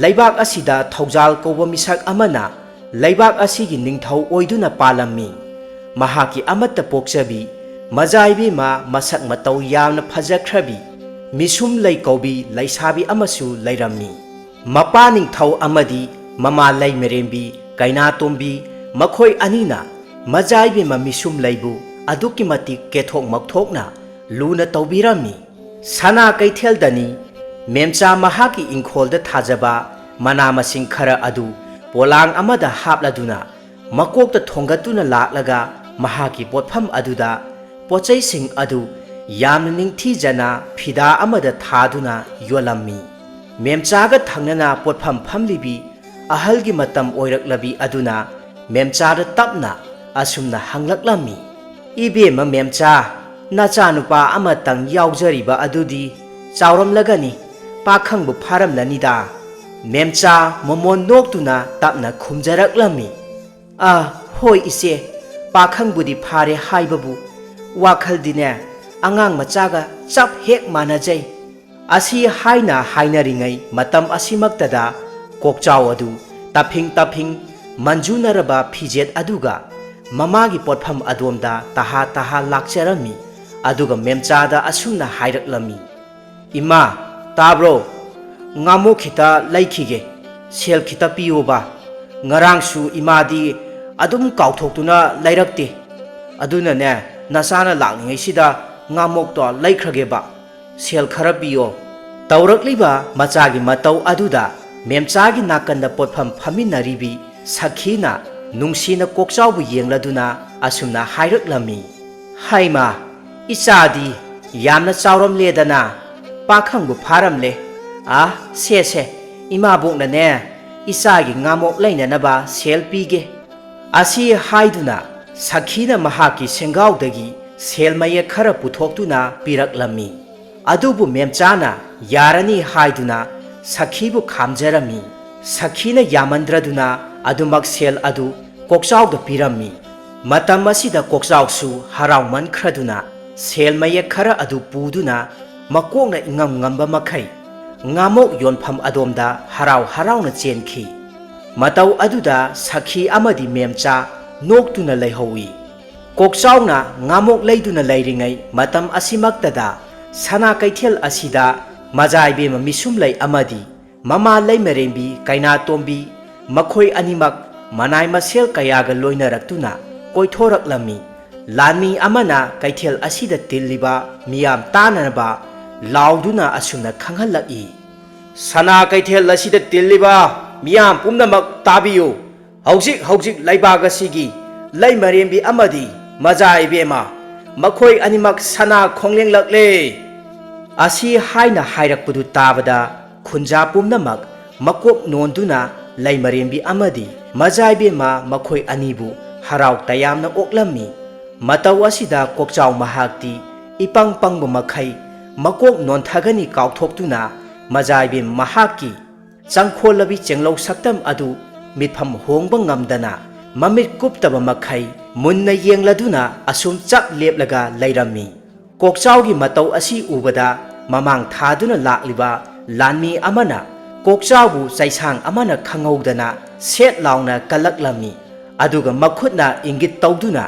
ꯂꯩꯕꯥꯛ ꯑꯁꯤꯗ ꯊꯧꯖꯥꯜ ꯀꯧꯕ ꯃꯤꯁꯛ ꯑꯃꯅ ꯂꯩꯕꯥꯛ ꯑꯁꯤꯒꯤ ꯅꯤꯡꯊꯧ ꯑꯣꯏꯗꯨꯅ ꯄꯥꯜꯂꯝꯃꯤ꯫ ꯃꯍꯥꯛꯀꯤ ꯑꯃꯠꯇ ꯄꯣꯛꯆꯕꯤ ꯃꯖꯥꯏꯕꯦꯝꯃ ꯃꯁꯛ ꯃꯇꯧ ꯌꯥꯝꯅ ꯐꯖꯈ꯭ꯔꯕꯤ ꯃꯤꯁꯨꯝ ꯂꯩ ꯀꯧꯕꯤ ꯂꯩꯁꯥꯕꯤ ꯑꯃꯁꯨ ꯂꯩꯔꯝꯃꯤ꯫ ꯃꯄꯥ ꯅꯤꯡꯊꯧ ꯑꯃꯗꯤ ꯃꯃꯥ ꯂꯩꯃꯔꯦꯝꯕꯤ ꯀꯩꯅꯥꯇꯣꯝꯕꯤ ꯃꯈꯣꯏ ꯑꯅꯤꯅ ꯃꯖꯥꯏꯕꯦꯝꯃ ꯃꯤꯁꯨꯝ ꯂꯩꯕꯨ ꯑꯗꯨꯛꯀꯤ ꯃꯇꯤꯛ ꯀꯦꯊꯣꯛ ꯃꯧꯊꯣꯛꯅ ꯂꯨꯅ ꯇꯧꯕꯤꯔꯝꯃꯤ꯫ ꯁꯅꯥ ꯀꯩꯊꯦꯜꯗꯅꯤ ꯃꯦꯝꯆꯥ ꯃꯍꯥꯛꯀꯤ ꯏꯪꯈꯣꯜꯗ ꯊꯥꯖꯕ ꯃꯅꯥ ꯃꯁꯤꯡ ꯈꯔ ꯑꯗꯨ ꯄꯣꯂꯥꯡ ꯑꯃꯗ ꯍꯥꯞꯂꯗꯨꯅ ꯃꯀꯣꯛꯇ ꯊꯣꯡꯒꯠꯇꯨꯅ ꯂꯥꯛꯂꯒ ꯃꯍꯥꯛꯀꯤ ꯄꯣꯠꯐꯝ ꯑꯗꯨꯗ ꯄꯣꯠꯆꯩꯁꯤꯡ ꯑꯗꯨ ꯌꯥꯝꯅ ꯅꯤꯡꯊꯤꯖꯅ ꯐꯤꯗꯥ ꯑꯃꯗ ꯊꯥꯗꯨꯅ ꯌꯣꯜꯂꯝꯃꯤ꯫ ꯃꯦꯝꯆꯥꯒ ꯊꯪꯅꯅ ꯄꯣꯠꯐꯝ ꯐꯝꯂꯤꯕꯤ ꯑꯍꯜꯒꯤ ꯃꯇꯝ ꯑꯣꯏꯔꯛꯂꯕꯤ ꯑꯗꯨꯅ ꯃꯦꯝꯆꯥꯗ ꯇꯞꯅ ꯑꯁꯨꯝꯅ ꯍꯪꯂꯛꯂꯝꯃꯤ꯫ "ꯏꯕꯦꯝꯃ ꯃꯦꯝꯆꯥ, ꯅꯆꯥꯅꯨꯄꯥ ꯑꯃꯇꯪ ꯌꯥꯎꯖꯔꯤꯕ ꯑꯗꯨꯗꯤ ꯆꯥꯎꯔꯝꯂꯒꯅꯤ, ꯄꯥꯈꯪꯕꯨ ꯐꯥꯔꯝꯂꯅꯤꯗ." ꯃꯦꯝꯆꯥ ꯃꯣꯃꯣꯟ ꯅꯣꯛꯇꯨꯅ ꯇꯞꯅ ꯈꯨꯝꯖꯔꯛꯂꯝꯃꯤ꯫ "ꯍꯣꯏ ꯏꯆꯦ, ꯄꯥꯈꯪꯕꯨꯗꯤ ꯐꯥꯔꯦ ꯍꯥꯏꯕꯕꯨ ꯋꯥꯈꯜꯗꯤꯅꯦ ꯑꯉꯥꯡ ꯃꯆꯥꯒ ꯆꯞ ꯍꯦꯛ ꯃꯥꯟꯅꯖꯩ." ꯑꯁꯤ ꯍꯥꯏꯅ ꯍꯥꯏꯅꯔꯤꯉꯩ ꯃꯇꯝ ꯑꯁꯤꯃꯛꯇꯗ ꯀꯣꯛꯆꯥꯎ ꯑꯗꯨ ꯇꯐꯤꯡ ꯃꯟꯖꯨꯅꯔꯕ ꯐꯤꯖꯦꯠ ꯑꯗꯨꯒ ꯃꯃꯥꯒꯤ ꯄꯣꯠꯐꯝ ꯑꯗꯣꯝꯗ ꯇꯍꯥ ꯂꯥꯛꯆꯔꯝꯃꯤ꯫ ꯑꯗꯨꯒ ꯃꯦꯝꯆꯥꯗ ꯑꯁꯨꯝꯅ ꯍꯥꯏꯔꯛꯂꯝꯃꯤ꯫ "ꯏꯃꯥ, ꯇꯥꯕ꯭ꯔꯣ? ꯉꯥꯃꯣꯛ ꯈꯤꯇ ꯂꯩꯈꯤꯒꯦ, ꯁꯦꯜ ꯈꯤꯇ ꯄꯤꯌꯣꯕ꯫ ꯉꯔꯥꯡꯁꯨ ꯏꯃꯥꯗꯤ ꯑꯗꯨꯝ ꯀꯥꯎꯊꯣꯛꯇꯨꯅ ꯂꯩꯔꯛꯇꯦ. ꯑꯗꯨꯅꯅꯦ ꯅꯆꯥꯅ ꯂꯥꯛꯂꯤꯉꯩꯁꯤꯗ ꯉꯥꯃꯣꯛꯇꯣ ꯂꯩꯈ꯭ꯔꯒꯦꯕ, ꯁꯦꯜ ꯈꯔ ꯄꯤꯌꯣ." ꯇꯧꯔꯛꯂꯤꯕ ꯃꯆꯥꯒꯤ ꯃꯇꯧ ꯑꯗꯨꯗ ꯃꯦꯝꯆꯥꯒꯤ ꯅꯥꯀꯟꯗ ꯄꯣꯠꯐꯝ ꯐꯝꯃꯤꯟꯅꯔꯤꯕꯤ ꯁꯈꯤꯅ ꯅꯨꯡꯁꯤꯅ ꯀꯣꯛꯆꯥꯎꯕꯨ ꯌꯦꯡꯂꯗꯨꯅ ꯑꯁꯨꯝꯅ ꯍꯥꯏꯔꯛꯂꯝꯃꯤ꯫ "ꯍꯩꯃꯥ, ꯏꯆꯥꯗꯤ ꯌꯥꯝꯅ ꯆꯥꯎꯔꯝꯂꯦꯗꯅ, ꯄꯥꯈꯪꯕꯨ ꯐꯥꯔꯝꯂꯦ꯫ ꯁꯦ, ꯏꯃꯥꯕꯣꯛꯅꯅꯦ ꯏꯆꯥꯒꯤ ꯉꯥꯃꯣꯛ ꯂꯩꯅꯅꯕ ꯁꯦꯜ ꯄꯤꯒꯦ." ꯑꯁꯤ ꯍꯥꯏꯗꯨꯅ ꯁꯈꯤꯅ ꯃꯍꯥꯛꯀꯤ ꯁꯦꯡꯒꯥꯎꯗꯒꯤ ꯁꯦꯜ ꯃꯌꯦꯛ ꯈꯔ ꯄꯨꯊꯣꯛꯇꯨꯅ ꯄꯤꯔꯛꯂꯝꯃꯤ꯫ ꯑꯗꯨꯕꯨ ꯃꯦꯝꯆꯥꯅ ꯌꯥꯔꯅꯤ ꯍꯥꯏꯗꯨꯅ ꯁꯈꯤꯕꯨ ꯈꯥꯝꯖꯔꯝꯃꯤ꯫ ꯁꯈꯤꯅ ꯌꯥꯃꯟꯗ꯭ꯔꯗꯨꯅ ꯑꯗꯨꯃꯛ ꯁꯦꯜ ꯑꯗꯨ ꯀꯣꯛꯆꯥꯎꯗ ꯄꯤꯔꯝꯃꯤ꯫ ꯃꯇꯝ ꯑꯁꯤꯗ ꯀꯣꯛꯆꯥꯎꯁꯨ ꯍꯔꯥꯎꯃꯟꯈ꯭ꯔꯗꯨꯅ ꯁꯦꯜ ꯃꯌꯦꯛ ꯈꯔ ꯑꯗꯨ ꯄꯨꯗꯨꯅ ꯃꯀꯣꯛꯅ ꯏꯉꯝ ꯉꯝꯕ ꯃꯈꯩ ꯉꯥꯃꯣꯛ ꯌꯣꯟꯐꯝ ꯑꯗꯣꯝꯗ ꯍꯔꯥꯎ ꯍꯔꯥꯎꯅ ꯆꯦꯟꯈꯤ꯫ ꯃꯇꯧ ꯑꯗꯨꯗ ꯁꯈꯤ ꯑꯃꯗꯤ ꯃꯦꯝꯆꯥ ꯅꯣꯛꯇꯨꯅ ꯂꯩꯍꯧꯏ꯫ ꯀꯣꯛꯆꯥꯎꯅ ꯉꯥꯃꯣꯛ ꯂꯩꯗꯨꯅ ꯂꯩꯔꯤꯉꯩ ꯃꯇꯝ ꯑꯁꯤꯃꯛꯇꯗ ꯁꯅꯥ ꯀꯩꯊꯦꯜ ꯑꯁꯤꯗ ꯃꯖꯥꯏꯕꯦꯝꯃ ꯃꯤꯁꯨꯝꯂꯩ ꯑꯃꯗꯤ ꯃꯃꯥ ꯂꯩꯃꯔꯦꯝꯕꯤ ꯀꯩꯅꯥꯇꯣꯝꯕꯤ ꯃꯈꯣꯏ ꯑꯅꯤꯃꯛ ꯃꯅꯥꯏ ꯃꯁꯦꯜ ꯀꯌꯥꯒ ꯂꯣꯏꯅꯔꯛꯇꯨꯅ ꯀꯣꯏꯊꯣꯔꯛꯂꯝꯃꯤ꯫ ꯂꯥꯟꯃꯤ ꯑꯃꯅ ꯀꯩꯊꯦꯜ ꯑꯁꯤꯗ ꯇꯤꯜꯂꯤꯕ ꯃꯤꯌꯥꯝ ꯇꯥꯅꯅꯕ ꯂꯥꯎꯗꯨꯅ ꯑꯁꯨꯝꯅ ꯈꯪꯍꯜꯂꯛꯏ꯫ ꯁꯅꯥ ꯀꯩꯊꯦꯜ ꯑꯁꯤꯗ ꯇꯤꯜꯂꯤꯕ ꯃꯤꯌꯥꯝ ꯄꯨꯝꯅꯃꯛ ꯇꯥꯕꯤꯌꯨ꯫ ꯍꯧꯖꯤꯛ ꯍꯧꯖꯤꯛ ꯂꯩꯕꯥꯛ ꯑꯁꯤꯒꯤ ꯂꯩꯃꯔꯦꯝꯕꯤ ꯑꯃꯗꯤ ꯃꯖꯥꯏꯕꯦꯝꯃ ꯃꯈꯣꯏ ꯑꯅꯤꯃꯛ ꯁꯅꯥ ꯈꯣꯡꯂꯦꯡꯂꯛꯂꯦ ꯑꯁꯤ ꯍꯥꯏꯅ ꯍꯥꯏꯔꯛꯄꯗꯨ ꯇꯥꯕꯗ ꯈꯨꯟꯖꯥ ꯄꯨꯝꯅꯃꯛ ꯃꯀꯣꯛ ꯅꯣꯟꯗꯨꯅ ꯂꯩꯃꯔꯦꯝꯕꯤ ꯑꯃꯗꯤ ꯃꯖꯥꯏꯕꯦꯝꯃ ꯃꯈꯣꯏ ꯑꯅꯤꯕꯨ ꯍꯔꯥꯎ ꯇꯌꯥꯝꯅ ꯑꯣꯛꯂꯝꯃꯤ꯫ ꯃꯇꯧ ꯑꯁꯤꯗ ꯀꯣꯛꯆꯥꯎ ꯃꯍꯥꯛꯇꯤ ꯏꯄꯪ ꯄꯪꯕ ꯃꯈꯩ ꯃꯀꯣꯛ ꯅꯣꯟꯊꯒꯅꯤ ꯀꯥꯎꯊꯣꯛꯇꯨꯅ ꯃꯖꯥꯏꯕꯦꯝꯃ ꯃꯍꯥꯛꯀꯤ ꯆꯪꯈꯣꯜꯂꯕꯤ ꯆꯦꯡꯂꯧ ꯁꯛꯇꯝ ꯑꯗꯨ ꯃꯤꯠꯐꯝ ꯍꯣꯡꯕ ꯉꯝꯗꯅ ꯃꯃꯤꯠ ꯀꯨꯞꯇꯕ ꯃꯈꯩ ꯃꯨꯟꯅ ꯌꯦꯡꯂꯗꯨꯅ ꯑꯁꯨꯝ ꯆꯞ ꯂꯦꯞꯂꯒ ꯂꯩꯔꯝꯃꯤ꯫ ꯀꯣꯛꯆꯥꯎꯒꯤ ꯃꯇꯧ ꯑꯁꯤ ꯎꯕꯗ ꯃꯃꯥꯡ ꯊꯥꯗꯨꯅ ꯂꯥꯛꯂꯤꯕ ꯂꯥꯟꯃꯤ ꯑꯃꯅ ꯀꯣꯛꯆꯥꯎꯕꯨ ꯆꯩꯁꯥꯡ ꯑꯃꯅ ꯈꯪꯍꯧꯗꯅ ꯁꯦꯠ ꯂꯥꯎꯅ ꯀꯜꯂꯛꯂꯝꯃꯤ꯫ ꯑꯗꯨꯒ ꯃꯈꯨꯠꯅ ꯏꯪꯒꯤꯠ ꯇꯧꯗꯨꯅ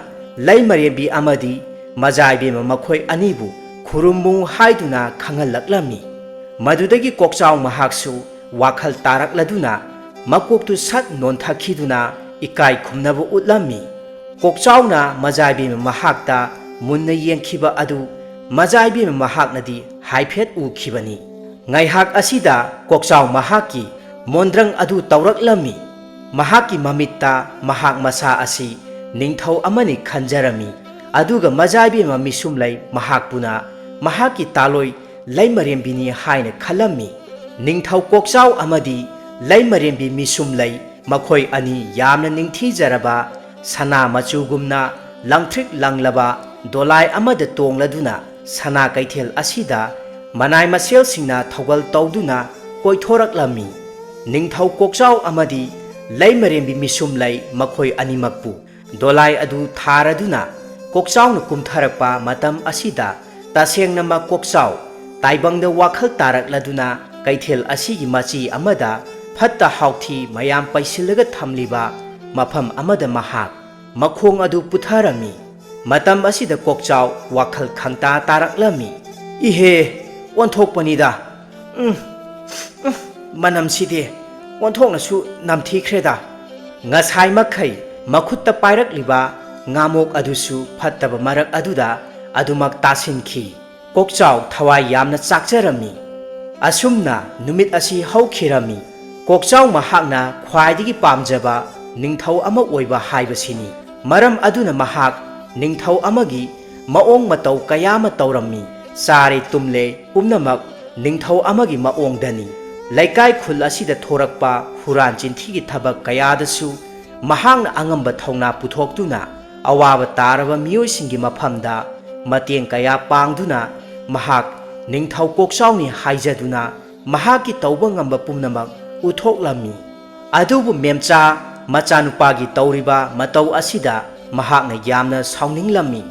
ꯂꯩꯃꯔꯦꯝꯕꯤ ꯑꯃꯗꯤ ꯃꯖꯥꯏꯕꯦꯝꯃ ꯃꯈꯣꯏ ꯑꯅꯤꯕꯨ ꯈꯨꯔꯨꯝꯃꯨ ꯍꯥꯏꯗꯨꯅ ꯈꯪꯍꯜꯂꯛꯂꯝꯃꯤ꯫ ꯃꯗꯨꯗꯒꯤ ꯀꯣꯛꯆꯥꯎ ꯃꯍꯥꯛꯁꯨ ꯋꯥꯈꯜ ꯇꯥꯔꯛꯂꯗꯨꯅ ꯃꯀꯣꯛꯇꯨ ꯁꯠ ꯅꯣꯟꯊꯈꯤꯗꯨꯅ ꯏꯀꯥꯏ ꯈꯨꯝꯅꯕ ꯎꯠꯂꯝꯃꯤ꯫ ꯀꯣꯛꯆꯥꯎꯅ ꯃꯖꯥꯏꯕꯦꯝꯃ ꯃꯍꯥꯛꯇ ꯃꯨꯟꯅ ꯌꯦꯡꯈꯤꯕ ꯑꯗꯨ ꯃꯖꯥꯏꯕꯦꯝꯃ ꯃꯍꯥꯛꯅꯗꯤ ꯍꯥꯏꯐꯦꯠ ꯎꯈꯤꯕꯅꯤ꯫ ꯉꯥꯏꯍꯥꯛ ꯑꯁꯤꯗ ꯀꯣꯛꯆꯥꯎ ꯃꯍꯥꯛꯀꯤ ꯃꯣꯟꯗ꯭ꯔꯪ ꯑꯗꯨ ꯇꯧꯔꯛꯂꯝꯃꯤ꯫ ꯃꯍꯥꯛꯀꯤ ꯃꯃꯤꯠꯇ ꯃꯍꯥꯛ ꯃꯁꯥ ꯑꯁꯤ ꯅꯤꯡꯊꯧ ꯑꯃꯅꯤ ꯈꯟꯖꯔꯝꯃꯤ꯫ ꯑꯗꯨꯒ ꯃꯖꯥꯏꯕꯦꯝꯃ ꯃꯤꯁꯨꯝꯂꯩ ꯃꯍꯥꯛꯄꯨꯅ ꯃꯍꯥꯛꯀꯤ ꯇꯥꯂꯣꯏ ꯂꯩꯃꯔꯦꯝꯕꯤꯅꯤ ꯍꯥꯏꯅ ꯈꯜꯂꯝꯃꯤ꯫ ꯅꯤꯡꯊꯧ ꯀꯣꯛꯆꯥꯎ ꯑꯃꯗꯤ ꯂꯩꯃꯔꯦꯝꯕꯤ ꯃꯤꯁꯨꯝꯂꯩ ꯃꯈꯣꯏ ꯑꯅꯤ ꯌꯥꯝꯅ ꯅꯤꯡꯊꯤꯖꯔꯕ ꯁꯅꯥ ꯃꯆꯨꯒꯨꯝꯅ ꯂꯪꯇ꯭ꯔꯤꯛ ꯂꯪꯂꯕ ꯗꯣꯂꯥꯏ ꯑꯃꯗ ꯇꯣꯡꯂꯗꯨꯅ ꯁꯅꯥ ꯀꯩꯊꯦꯜ ꯑꯁꯤꯗ ꯃꯅꯥꯏ ꯃꯁꯦꯜꯁꯤꯡꯅ ꯊꯧꯒꯜ ꯇꯧꯗꯨꯅ ꯀꯣꯏꯊꯣꯔꯛꯂꯝꯃꯤ꯫ ꯅꯤꯡꯊꯧ ꯀꯣꯛꯆꯥꯎ ꯑꯃꯗꯤ ꯂꯩꯃꯔꯦꯝꯕꯤ ꯃꯤꯁꯨꯝꯂꯩ ꯃꯈꯣꯏ ꯑꯅꯤꯃꯛꯄꯨ ꯗꯣꯂꯥꯏ ꯑꯗꯨ ꯊꯥꯔꯗꯨꯅ ꯀꯣꯛꯆꯥꯎꯅ ꯀꯨꯝꯊꯔꯛꯄ ꯃꯇꯝ ꯑꯁꯤꯗ ꯇꯁꯦꯡꯅꯃꯛ ꯀꯣꯛꯆꯥꯎ ꯇꯥꯏꯕꯪꯗ ꯋꯥꯈꯜ ꯇꯥꯔꯛꯂꯗꯨꯅ ꯀꯩꯊꯦꯜ ꯑꯁꯤꯒꯤ ꯃꯆꯤ ꯑꯃꯗ ꯐꯠꯇ ꯍꯥꯎꯊꯤ ꯃꯌꯥꯝ ꯄꯩꯁꯤꯜꯂꯒ ꯊꯝꯂꯤꯕ ꯃꯐꯝ ꯑꯃꯗ ꯃꯍꯥꯛ ꯃꯈꯣꯡ ꯑꯗꯨ ꯄꯨꯊꯔꯝꯃꯤ꯫ ꯃꯇꯝ ꯑꯁꯤꯗ ꯀꯣꯛꯆꯥꯎ ꯋꯥꯈꯜ ꯈꯪꯇꯥ ꯇꯥꯔꯛꯂꯝꯃꯤ꯫ ꯏꯍꯦ ꯑꯣꯟꯊꯣꯛꯄꯅꯤꯗ, ꯃꯅꯝꯁꯤꯗꯤ ꯑꯣꯟꯊꯣꯛꯅꯁꯨ ꯅꯝꯊꯤꯈ꯭ꯔꯦꯗ꯫ ꯉꯁꯥꯏ ꯃꯈꯩ ꯃꯈꯨꯠꯇ ꯄꯥꯏꯔꯛꯂꯤꯕ ꯉꯥꯃꯣꯛ ꯑꯗꯨꯁꯨ ꯐꯠꯇꯕ ꯃꯔꯛ ꯑꯗꯨꯗ ꯑꯗꯨꯃꯛ ꯇꯥꯁꯤꯟꯈꯤ꯫ ꯀꯣꯛꯆꯥꯎ ꯊꯋꯥꯏ ꯌꯥꯝꯅ ꯆꯥꯛꯆꯔꯝꯃꯤ꯫ ꯑꯁꯨꯝꯅ ꯅꯨꯃꯤꯠ ꯑꯁꯤ ꯍꯧꯈꯤꯔꯝꯃꯤ꯫ ꯀꯣꯛꯆꯥꯎ ꯃꯍꯥꯛꯅ ꯈ꯭ꯋꯥꯏꯗꯒꯤ ꯄꯥꯝꯖꯕ ꯅꯤꯡꯊꯧ ꯑꯃ ꯑꯣꯏꯕ ꯍꯥꯏꯕꯁꯤꯅꯤ꯫ ꯃꯔꯝ ꯑꯗꯨꯅ ꯃꯍꯥꯛ ꯅꯤꯡꯊꯧ ꯑꯃꯒꯤ ꯃꯑꯣꯡ ꯃꯇꯧ ꯀꯌꯥ ꯑꯃ ꯇꯧꯔꯝꯃꯤ꯫ ꯆꯥꯔꯦ ꯇꯨꯝꯂꯦ ꯄꯨꯝꯅꯃꯛ ꯅꯤꯡꯊꯧ ꯑꯃꯒꯤ ꯃꯑꯣꯡꯗꯅꯤ꯫ ꯂꯩꯀꯥꯏ ꯈꯨꯜ ꯑꯁꯤꯗ ꯊꯣꯔꯛꯄ ꯍꯨꯔꯥꯟ ꯆꯤꯟꯊꯤꯒꯤ ꯊꯕꯛ ꯀꯌꯥꯗꯁꯨ ꯃꯍꯥꯛꯅ ꯑꯉꯝꯕ ꯊꯧꯅꯥ ꯄꯨꯊꯣꯛꯇꯨꯅ ꯑꯋꯥꯕ ꯇꯥꯔꯕ ꯃꯤꯑꯣꯏꯁꯤꯡꯒꯤ ꯃꯐꯝꯗ ꯃꯇꯦꯡ ꯀꯌꯥ ꯄꯥꯡꯗꯨꯅ ꯃꯍꯥꯛ ꯅꯤꯡꯊꯧ ꯀꯣꯛꯆꯥꯎꯅꯤ ꯍꯥꯏꯖꯗꯨꯅ ꯃꯍꯥꯛꯀꯤ ꯇꯧꯕ ꯉꯝꯕ ꯄꯨꯝꯅꯃꯛ ꯎꯠꯊꯣꯛꯂꯝꯃꯤ꯫ ꯑꯗꯨꯕꯨ ꯃꯦꯝꯆꯥ ꯃꯆꯥꯅꯨꯄꯥꯒꯤ ꯇꯧꯔꯤꯕ ꯃꯇꯧ ꯑꯁꯤꯗ ꯃꯍꯥꯛꯅ ꯌꯥꯝꯅ ꯁꯥꯎꯅꯤꯡꯂꯝꯃꯤ꯫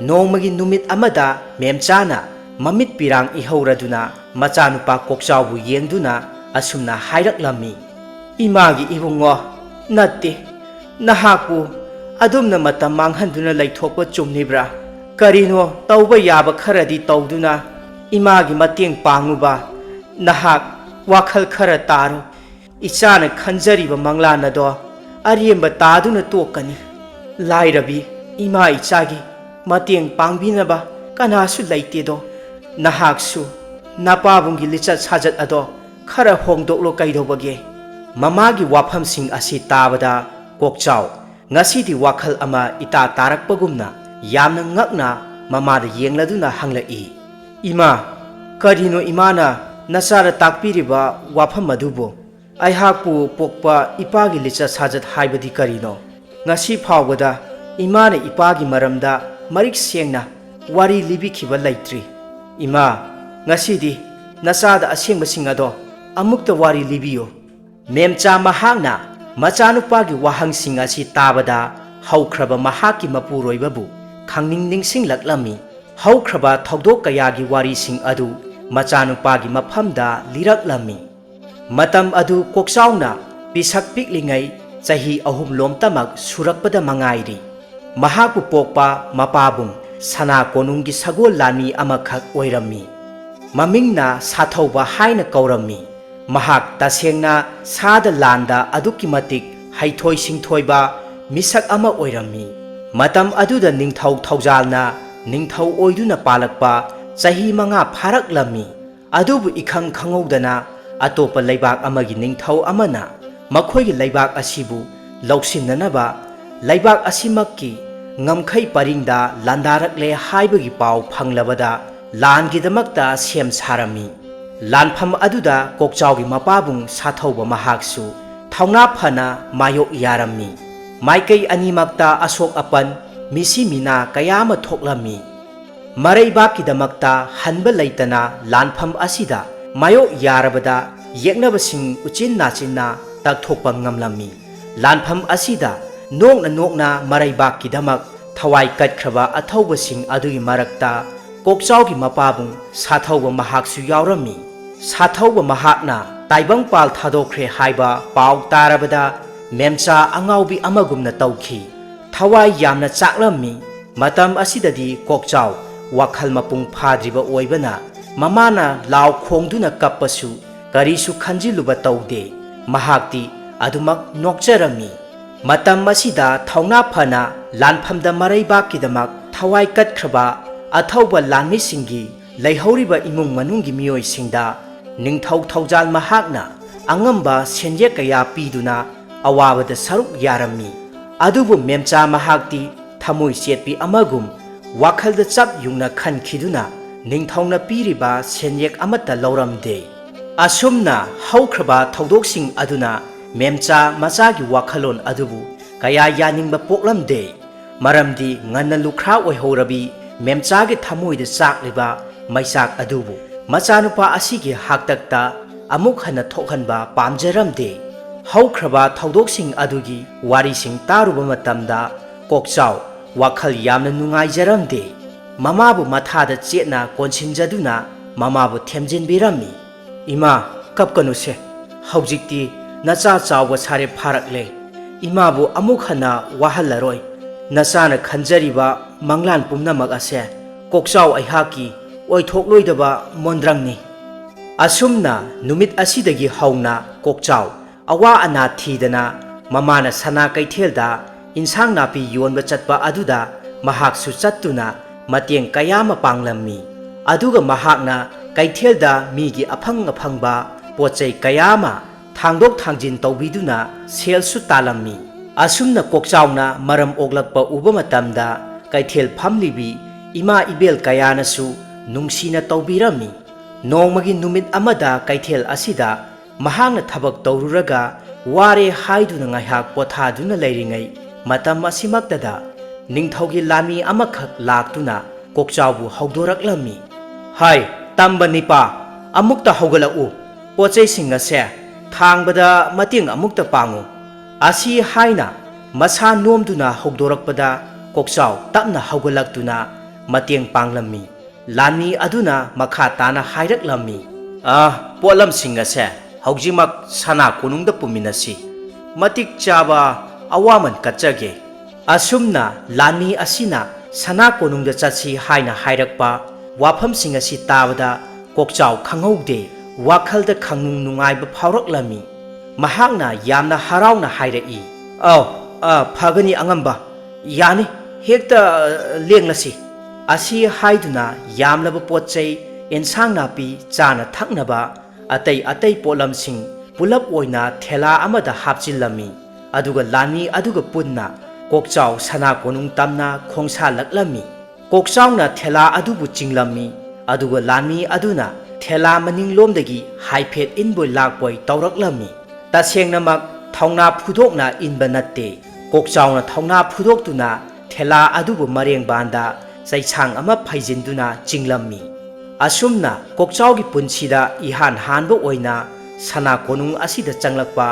ꯅꯣꯡꯃꯒꯤ ꯅꯨꯃꯤꯠ ꯑꯃꯗ ꯃꯦꯝꯆꯥꯅ ꯃꯃꯤꯠ ꯄꯤꯔꯥꯡ ꯏꯍꯧꯔꯗꯨꯅ ꯃꯆꯥꯅꯨꯄꯥ ꯀꯣꯛꯆꯥꯎꯕꯨ ꯌꯦꯡꯗꯨꯅ ꯑꯁꯨꯝꯅ ꯍꯥꯏꯔꯛꯂꯝꯃꯤ꯫ ꯏꯃꯥꯒꯤ ꯏꯕꯨꯡꯉꯣ, ꯅꯠꯇꯦ, ꯅꯍꯥꯛꯄꯨ ꯑꯗꯨꯝꯅ ꯃꯇꯝ ꯃꯥꯡꯍꯟꯗꯨꯅ ꯂꯩꯊꯣꯛꯄ ꯆꯨꯝꯂꯤꯕ꯭ꯔꯥ? ꯀꯔꯤꯅꯣ ꯇꯧꯕ ꯌꯥꯕ ꯈꯔꯗꯤ ꯇꯧꯗꯨꯅ ꯏꯃꯥꯒꯤ ꯃꯇꯦꯡ ꯄꯥꯡꯉꯨꯕ꯫ ꯅꯍꯥꯛ ꯋꯥꯈꯜ ꯈꯔ ꯇꯥꯔꯣ꯫ ꯏꯆꯥꯅ ꯈꯟꯖꯔꯤꯕ ꯃꯪꯂꯥꯟ ꯑꯗꯣ ꯑꯔꯦꯝꯕ ꯇꯥꯗꯨꯅ ꯇꯣꯛꯀꯅꯤ꯫ ꯂꯥꯏꯔꯕꯤ ꯏꯃꯥ ꯏꯆꯥꯒꯤ ꯃꯇꯦꯡ ꯄꯥꯡꯕꯤꯅꯕ ꯀꯅꯥꯁꯨ ꯂꯩꯇꯦꯗꯣ꯫ ꯅꯍꯥꯛꯁꯨ ꯅꯄꯥꯕꯨꯡꯒꯤ ꯂꯤꯆꯠ ꯁꯥꯖꯠ ꯑꯗꯣ ꯈꯔ ꯍꯣꯡꯗꯣꯛꯂꯣ ꯀꯩꯗꯧꯕꯒꯦ? ꯃꯃꯥꯒꯤ ꯋꯥꯐꯝꯁꯤꯡ ꯑꯁꯤ ꯇꯥꯕꯗ ꯀꯣꯛꯆꯥꯎ ꯉꯁꯤꯗꯤ ꯋꯥꯈꯜ ꯑꯃ ꯏꯇꯥ ꯇꯥꯔꯛꯄꯒꯨꯝꯅ ꯌꯥꯝꯅ ꯉꯛꯅ ꯃꯃꯥꯗ ꯌꯦꯡꯂꯗꯨꯅ ꯍꯪꯂꯛꯏ꯫ ꯏꯃꯥ, ꯀꯔꯤꯅꯣ ꯏꯃꯥꯅ ꯅꯆꯥꯗ ꯇꯥꯛꯄꯤꯔꯤꯕ ꯋꯥꯐꯝ ꯑꯗꯨꯕꯨ? ꯑꯩꯍꯥꯛꯄꯨ ꯄꯣꯛꯄ ꯏꯄꯥꯒꯤ ꯂꯤꯆꯠ ꯁꯥꯖꯠ ꯍꯥꯏꯕꯗꯤ ꯀꯔꯤꯅꯣ? ꯉꯁꯤ ꯐꯥꯎꯕꯗ Imana ipagi maramda marik sengna wari libikiba laitri. Ima, ngasidi nasada asengmasing ado amukta wari libiyo. Memcha mahakna machanupagi wahangsing asi tabada haukraba mahaki mapuroibabu khangning laklami. Haukraba thogdok kayagi warising adu machanupagi mafamda liraklami. Matam adu koksauna pisak piklingai chahi ahum lomtamak surakpada mangairi. Mahaku pokpa mapabung sana konunggi sagol lani amakhak oirami. Mamingna sathauba haina kaurami. Mahak tasengna sada landa aduki matik haithoi singthoiba misak ama oirami. Matam aduda ningthau thaujalna ningthau oiduna palakpa chahi manga pharaklami. Adubu ikhang khangaudana atopa laibak amagi ningthau amana makhoigi laibak asibu lausinnanaba laibak asimakki ngamkhai paringda landarakle haibagi pau phanglabada langidamakta sem sarami. Lanpham aduda kokchaugi mapabung sathauba mahaksu thauna phana mayok yarami. Maikai animakta asok apan misi mina kayama thoklami. Maraibakkidamakta hanba leitana lanpham asida mayok yarabada yeknabasing uchin nachinna takthokpa ngamlami. Lanpham asida nokna maraibakkidamak thawai katkraba athaubasing adugi marakta kokchaugi mapabung sathauba mahaksu yaurami. Sathauba mahakna taibang pal thadokre haiba pau tarabada memcha angaubi amagumna tauki. Thawai yamna chaklami. Matam asidadi kokchau wakhal mapung phadriba oibana mamana law khongduna kappasu karisu khanjiluba taude. Mahakti adumak nokcharami. Matam asida thauna phana lanphamda maraibakkidamak thawai katkraba athauba lanmisingi leihoriba imung manunggi mioisingda ningthau thaujal mahakna angamba senje kaya piduna awabada saruk yarami. Adubu memcha mahakti thamoi setpi amagum wakhalda chap yungna khankhiduna ningthauna piriba senyek amata lauramde. Asumna haukraba thaudoksing aduna memcha machagi wakhalon adubu kaya yaningba poklamde. Maramdi nganna lukra oihorabi memchagi thamoida chakliba maisak adubu machanupa asigi haktakta amuk hana thokhanba pamjaramde. Haukraba thaudoksing adugi warising taruba matamda kokchau wakhal yamna nungaijaramde. Mamabu mathada chetna konsinjaduna mamabu themjinbirami. Ima kapkanuse haujikti nacha chawba sare pharakle. Imabu amuk hana wahallaroi. Nasana khanjariba manglan pumnamak ase kokchau aihaki oithokloidaba mondrangni. Asumna numit asidagi hauna kokchau awa ana thidana mamana sana kaithelda insang napi yonba chatpa aduda mahaksu chattuna mateng kayama panglammi. Aduga mahakna kaithelda migi aphangba pochai kayama thangdok thangjin tawbiduna selsu talammi. Asumna kokchauna maram oglakpa uba matamda kaithel phamlibi ima ibel kayanasu nungsina tawbirami. Nongmagi numit amada kaithel asida mahakna thabak tawruraga ware haiduna ngaihak pothaduna leiringai matam asimaktada ningthaugi lami amakhak laktuna kokchaubu haudoraklami. Hai tamba nipa amukta haugalau pochai singase thangbada mating amukta pangu. Asi haina masa nomduna haudorakpada kokchau tapna haugalaktuna mateng panglami. Lani aduna makha tana hairaklammi. Polam singase haujimak sana konungda puminasi matik chaba awaman kachage. Asumna lani asina sana konungda chatsi haina hairakpa wafam singasi tabada kokchau khangaude wakhalda khangnung nungaiba phauraklammi. Mahakna yamna harauna hairai. Phagani angamba yani hekta lenglasi. Asi haiduna yamlaba pochai ensang napi chana thaknaba atai polamsing pulap oina thela amada hapchilami. Aduga lani aduga punna kokchau sana konung tamna khongsa laklami. Kokchauna thela adubu chinglami. Aduga lani aduna thela maninglomdagi haiphet inboi lakpoi tawraklami. Tasengnamak thauna phudokna inba natte kokchauna thauna phudoktuna ꯊꯦꯂꯥ ꯑꯗꯨꯕꯨ ꯃꯔꯦꯡꯕꯥꯟꯗ ꯆꯩꯁꯥꯡ ꯑꯃ ꯐꯩꯖꯤꯟꯗꯨꯅ ꯆꯤꯡꯂꯝꯃꯤ꯫ ꯑꯁꯨꯝꯅ ꯀꯣꯛꯆꯥꯎꯒꯤ ꯄꯨꯟꯁꯤꯗ ꯏꯍꯥꯟ ꯍꯥꯟꯕ ꯑꯣꯏꯅ ꯁꯅꯥ ꯀꯣꯅꯨꯡ ꯑꯁꯤꯗ ꯆꯪꯂꯛꯄ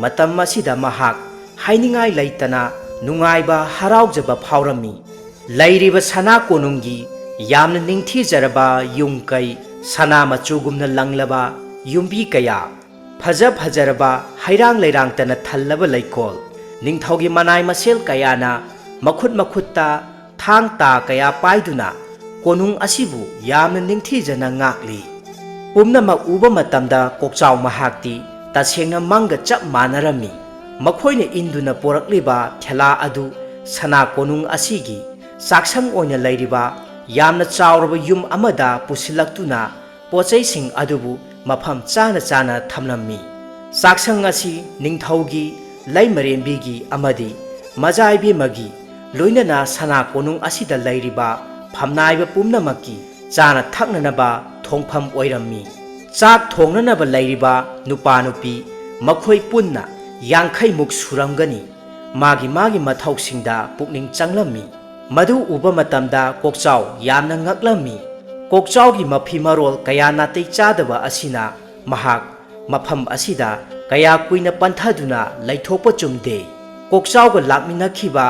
ꯃꯇꯝ ꯑꯁꯤꯗ ꯃꯍꯥꯛ ꯍꯥꯏꯅꯤꯡꯉꯥꯏ ꯂꯩꯇꯅ ꯅꯨꯡꯉꯥꯏꯕ ꯍꯔꯥꯎꯖꯕ ꯐꯥꯎꯔꯝꯃꯤ꯫ ꯂꯩꯔꯤꯕ ꯁꯅꯥ ꯀꯣꯅꯨꯡꯒꯤ ꯌꯥꯝꯅ ꯅꯤꯡꯊꯤꯖꯔꯕ ꯌꯨꯝ ꯀꯩ, ꯁꯅꯥ ꯃꯆꯨꯒꯨꯝꯅ ꯂꯪꯂꯕ ꯌꯨꯝꯕꯤ ꯀꯌꯥ, ꯐꯖꯔꯕ ꯍꯩꯔꯥꯡ ꯂꯩꯔꯥꯡꯇꯅ ꯊꯜꯂꯕ ꯂꯩꯀꯣꯜ, ꯅꯤꯡꯊꯧꯒꯤ ꯃꯅꯥꯏ ꯃꯁꯦꯜ ꯀꯌꯥꯅ ꯃꯈꯨꯠꯇ ꯊꯥꯡ ꯇꯥ ꯀꯌꯥ ꯄꯥꯏꯗꯨꯅ ꯀꯣꯅꯨꯡ ꯑꯁꯤꯕꯨ ꯌꯥꯝꯅ ꯅꯤꯡꯊꯤꯖꯅ ꯉꯥꯛꯂꯤ꯫ ꯄꯨꯝꯅꯃꯛ ꯎꯕ ꯃꯇꯝꯗ ꯀꯣꯛꯆꯥꯎ ꯃꯍꯥꯛꯇꯤ ꯇꯁꯦꯡꯅ ꯃꯪꯒ ꯆꯞ ꯃꯥꯟꯅꯔꯝꯃꯤ꯫ ꯃꯈꯣꯏꯅ ꯏꯟꯗꯨꯅ ꯄꯣꯔꯛꯂꯤꯕ ꯊꯦꯂꯥ ꯑꯗꯨ ꯁꯅꯥ ꯀꯣꯅꯨꯡ ꯑꯁꯤꯒꯤ ꯆꯥꯛꯁꯪ ꯑꯣꯏꯅ ꯂꯩꯔꯤꯕ ꯌꯥꯝꯅ ꯆꯥꯎꯔꯕ ꯌꯨꯝ ꯑꯃꯗ ꯄꯨꯁꯤꯜꯂꯛꯇꯨꯅ ꯄꯣꯠꯆꯩꯁꯤꯡ ꯑꯗꯨꯕꯨ ꯃꯐꯝ ꯆꯥꯅ ꯊꯝꯂꯝꯃꯤ꯫ ꯆꯥꯛꯁꯪ ꯑꯁꯤ ꯅꯤꯡꯊꯧꯒꯤ, ꯂꯩꯃꯔꯦꯟꯕꯤꯒꯤ ꯑꯃꯗꯤ ꯃꯖꯥꯏꯕꯦꯝꯃꯒꯤ ꯂꯣꯏꯅꯅ ꯁꯅꯥ ꯀꯣꯅꯨꯡ ꯑꯁꯤꯗ ꯂꯩꯔꯤꯕ ꯐꯝꯅꯥꯏꯕ ꯄꯨꯝꯅꯃꯛꯀꯤ ꯆꯥꯅ ꯊꯛꯅꯅꯕ ꯊꯣꯡꯐꯝ ꯑꯣꯏꯔꯝꯃꯤ꯫ ꯆꯥꯛ ꯊꯣꯡꯅꯅꯕ ꯂꯩꯔꯤꯕ ꯅꯨꯄꯥ ꯅꯨꯄꯤ ꯃꯈꯣꯏ ꯄꯨꯟꯅ 50ꯃꯨꯛ ꯁꯨꯔꯝꯒꯅꯤ꯫ ꯃꯥꯒꯤ ꯃꯊꯧꯁꯤꯡꯗ ꯄꯨꯛꯅꯤꯡ ꯆꯪꯂꯝꯃꯤ꯫ ꯃꯗꯨ ꯎꯕ ꯃꯇꯝꯗ ꯀꯣꯛꯆꯥꯎ ꯌꯥꯝꯅ ꯉꯛꯂꯝꯃꯤ꯫ ꯀꯣꯛꯆꯥꯎꯒꯤ ꯃꯐꯤ ꯃꯔꯣꯜ ꯀꯌꯥ ꯅꯥꯇꯩ ꯆꯥꯗꯕ ꯑꯁꯤꯅ ꯃꯍꯥꯛ ꯃꯐꯝ ꯑꯁꯤꯗ ꯀꯌꯥ ꯀꯨꯏꯅ ꯄꯟꯊꯗꯨꯅ ꯂꯩꯊꯣꯛꯄ ꯆꯨꯝꯗꯦ꯫ ꯀꯣꯛꯆꯥꯎꯒ ꯂꯥꯛꯃꯤꯟꯅꯈꯤꯕ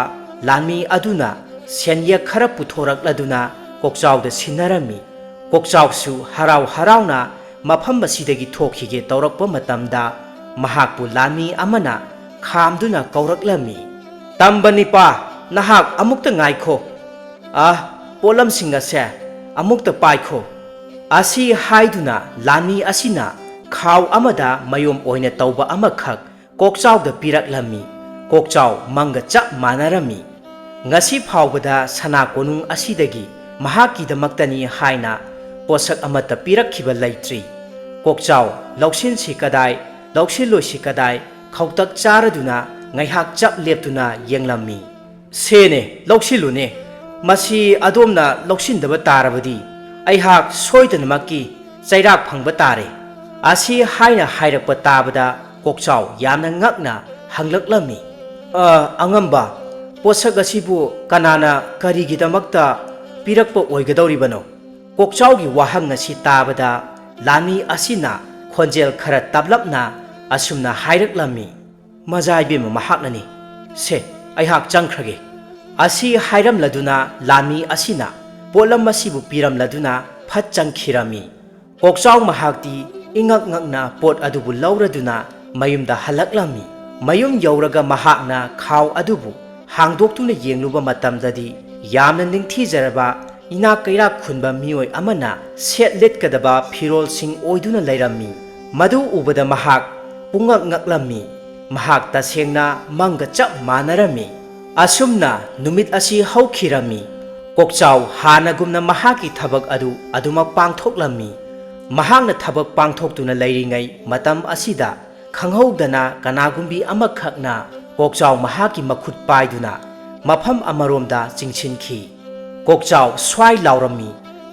ꯂꯥꯟꯃꯤ ꯑꯗꯨꯅ ꯁꯦꯟꯌꯦꯛ ꯈꯔ ꯄꯨꯊꯣꯔꯛꯂꯗꯨꯅ ꯀꯣꯛꯆꯥꯎꯗ ꯁꯤꯟꯅꯔꯝꯃꯤ꯫ ꯀꯣꯛꯆꯥꯎꯁꯨ ꯍꯔꯥꯎꯅ ꯃꯐꯝ ꯑꯁꯤꯗꯒꯤ ꯊꯣꯛꯈꯤꯒꯦ ꯇꯧꯔꯛꯄ ꯃꯇꯝꯗ ꯃꯍꯥꯛꯄꯨ ꯂꯥꯟꯃꯤ ꯑꯃꯅ ꯈꯥꯝꯗꯨꯅ ꯀꯧꯔꯛꯂꯝꯃꯤ꯫ "ꯇꯝꯕ ꯅꯤꯄꯥ, ꯅꯍꯥꯛ ꯑꯃꯨꯛꯇ ꯉꯥꯏꯈꯣ꯫ ꯄꯣꯠꯂꯝꯁꯤꯡ ꯑꯁꯦ ꯑꯃꯨꯛꯇ ꯄꯥꯏꯈꯣ"꯫ ꯑꯁꯤ ꯍꯥꯏꯗꯨꯅ ꯂꯥꯟꯃꯤ ꯑꯁꯤꯅ ꯈꯥꯎ ꯑꯃꯗ ꯃꯌꯣꯝ ꯑꯣꯏꯅ ꯇꯧꯕ ꯑꯃꯈꯛ ꯀꯣꯛꯆꯥꯎꯗ ꯄꯤꯔꯛꯂꯝꯃꯤ꯫ ꯀꯣꯛꯆꯥꯎ ꯃꯪꯒ ꯆꯞ ꯃꯥꯟꯅꯔꯝꯃꯤ꯫ ꯉꯁꯤ ꯐꯥꯎꯕꯗ ꯁꯅꯥ ꯀꯣꯅꯨꯡ ꯑꯁꯤꯗꯒꯤ ꯃꯍꯥꯛꯀꯤꯗꯃꯛꯇꯅꯤ ꯍꯥꯏꯅ ꯄꯣꯠꯁꯛ ꯑꯃꯠꯇ ꯄꯤꯔꯛꯈꯤꯕ ꯂꯩꯇ꯭ꯔꯤ꯫ ꯀꯣꯛꯆꯥꯎ ꯂꯧꯁꯤꯟꯁꯤ ꯀꯗꯥꯏ, ꯂꯧꯁꯤꯜꯂꯣꯏꯁꯤ ꯀꯗꯥꯏ ꯈꯧꯇꯛ ꯆꯥꯔꯗꯨꯅ ꯉꯥꯏꯍꯥꯛ ꯆꯞ ꯂꯦꯞꯇꯨꯅ ꯌꯦꯡꯂꯝꯃꯤ꯫ "ꯁꯦꯅꯦ, ꯂꯧꯁꯤꯜꯂꯨꯅꯦ꯫ ꯃꯁꯤ ꯑꯗꯣꯝꯅ ꯂꯧꯁꯤꯟꯗꯕ ꯇꯥꯔꯕꯗꯤ ꯑꯩꯍꯥꯛ ꯁꯣꯏꯗꯅꯃꯛꯀꯤ ꯆꯩꯔꯥꯛ ꯐꯪꯕ ꯇꯥꯔꯦ"꯫ ꯑꯁꯤ ꯍꯥꯏꯅ ꯍꯥꯏꯔꯛꯄ ꯇꯥꯕꯗ ꯀꯣꯛꯆꯥꯎ ꯌꯥꯝꯅ ꯉꯛꯅ ꯍꯪꯂꯛꯂꯝꯃꯤ꯫ "ꯑꯉꯝꯕ, ꯄꯣꯠꯁꯛ ꯑꯁꯤꯕꯨ ꯀꯅꯥꯅ ꯀꯔꯤꯒꯤꯗꯃꯛꯇ ꯄꯤꯔꯛꯄ ꯑꯣꯏꯒꯗꯧꯔꯤꯕꯅꯣ"꯫ ꯀꯣꯛꯆꯥꯎꯒꯤ ꯋꯥꯍꯪ ꯑꯁꯤ ꯇꯥꯕꯗ ꯂꯥꯟꯃꯤ ꯑꯁꯤꯅ ꯈꯣꯟꯖꯦꯜ ꯈꯔ ꯇꯞꯂꯞꯅ ꯑꯁꯨꯝꯅ ꯍꯥꯏꯔꯛꯂꯝꯃꯤ꯫ "ꯃꯖꯥꯏꯕꯦꯝꯃ ꯃꯍꯥꯛꯅꯅꯤ꯫ ꯁꯦ, ꯑꯩꯍꯥꯛ ꯆꯪꯈ꯭ꯔꯒꯦ"꯫ ꯑꯁꯤ ꯍꯥꯏꯔꯝꯂꯗꯨꯅ ꯂꯥꯟꯃꯤ ꯑꯁꯤꯅ ꯄꯣꯠꯂꯝ ꯑꯁꯤꯕꯨ ꯄꯤꯔꯝꯂꯗꯨꯅ ꯐꯠ ꯆꯪꯈꯤꯔꯝꯃꯤ꯫ ꯀꯣꯛꯆꯥꯎ ꯃꯍꯥꯛꯇꯤ ꯏꯉꯛ ꯉꯛꯅ ꯄꯣꯠ ꯑꯗꯨꯕꯨ ꯂꯧꯔꯗꯨꯅ ꯃꯌꯨꯝꯗ ꯍꯜꯂꯛꯂꯝꯃꯤ꯫ ꯃꯌꯨꯝ ꯌꯧꯔꯒ ꯃꯍꯥꯛꯅ ꯈꯥꯎ ꯑꯗꯨꯕꯨ ꯍꯥꯡꯗꯣꯛꯇꯨꯅ ꯌꯦꯡꯂꯨꯕ ꯃꯇꯝꯗꯗꯤ ꯌꯥꯝꯅ ꯅꯤꯡꯊꯤꯖꯔꯕ ꯏꯅꯥꯛ ꯀꯩꯔꯥꯛ ꯈꯨꯟꯕ ꯃꯤꯑꯣꯏ ꯑꯃꯅ ꯁꯦꯠ ꯂꯤꯠꯀꯗꯕ ꯐꯤꯔꯣꯜꯁꯤꯡ ꯑꯣꯏꯗꯨꯅ ꯂꯩꯔꯝꯃꯤ꯫ ꯃꯗꯨ ꯎꯕꯗ ꯃꯍꯥꯛ ꯄꯨꯡꯉꯛ ꯉꯛꯂꯝꯃꯤ꯫ ꯃꯍꯥꯛ ꯇꯁꯦꯡꯅ ꯃꯪꯒ ꯆꯞ ꯃꯥꯟꯅꯔꯝꯃꯤ꯫ ꯑꯁꯨꯝꯅ ꯅꯨꯃꯤꯠ ꯑꯁꯤ ꯍꯧꯈꯤꯔꯝꯃꯤ꯫ ꯀꯣꯛꯆꯥꯎ ꯍꯥꯟꯅꯒꯨꯝꯅ ꯃꯍꯥꯛꯀꯤ ꯊꯕꯛ ꯑꯗꯨ ꯑꯗꯨꯃꯛ ꯄꯥꯡꯊꯣꯛꯂꯝꯃꯤ꯫ ꯃꯍꯥꯛꯅ ꯊꯕꯛ ꯄꯥꯡꯊꯣꯛꯇꯨꯅ ꯂꯩꯔꯤꯉꯩ ꯃꯇꯝ ꯑꯁꯤꯗ ꯈꯪꯍꯧꯗꯅ ꯀꯅꯥꯒꯨꯝꯕꯤ ꯑꯃꯈꯛꯅ ꯀꯣꯛꯆꯥꯎ ꯃꯍꯥꯛꯀꯤ ꯃꯈꯨꯠ ꯄꯥꯏꯗꯨꯅ ꯃꯐꯝ ꯑꯃꯔꯣꯝꯗ ꯆꯤꯡꯁꯤꯟꯈꯤ꯫ ꯀꯣꯛꯆꯥꯎ ꯁ꯭ꯋꯥꯏ ꯂꯥꯎꯔꯝꯃꯤ꯫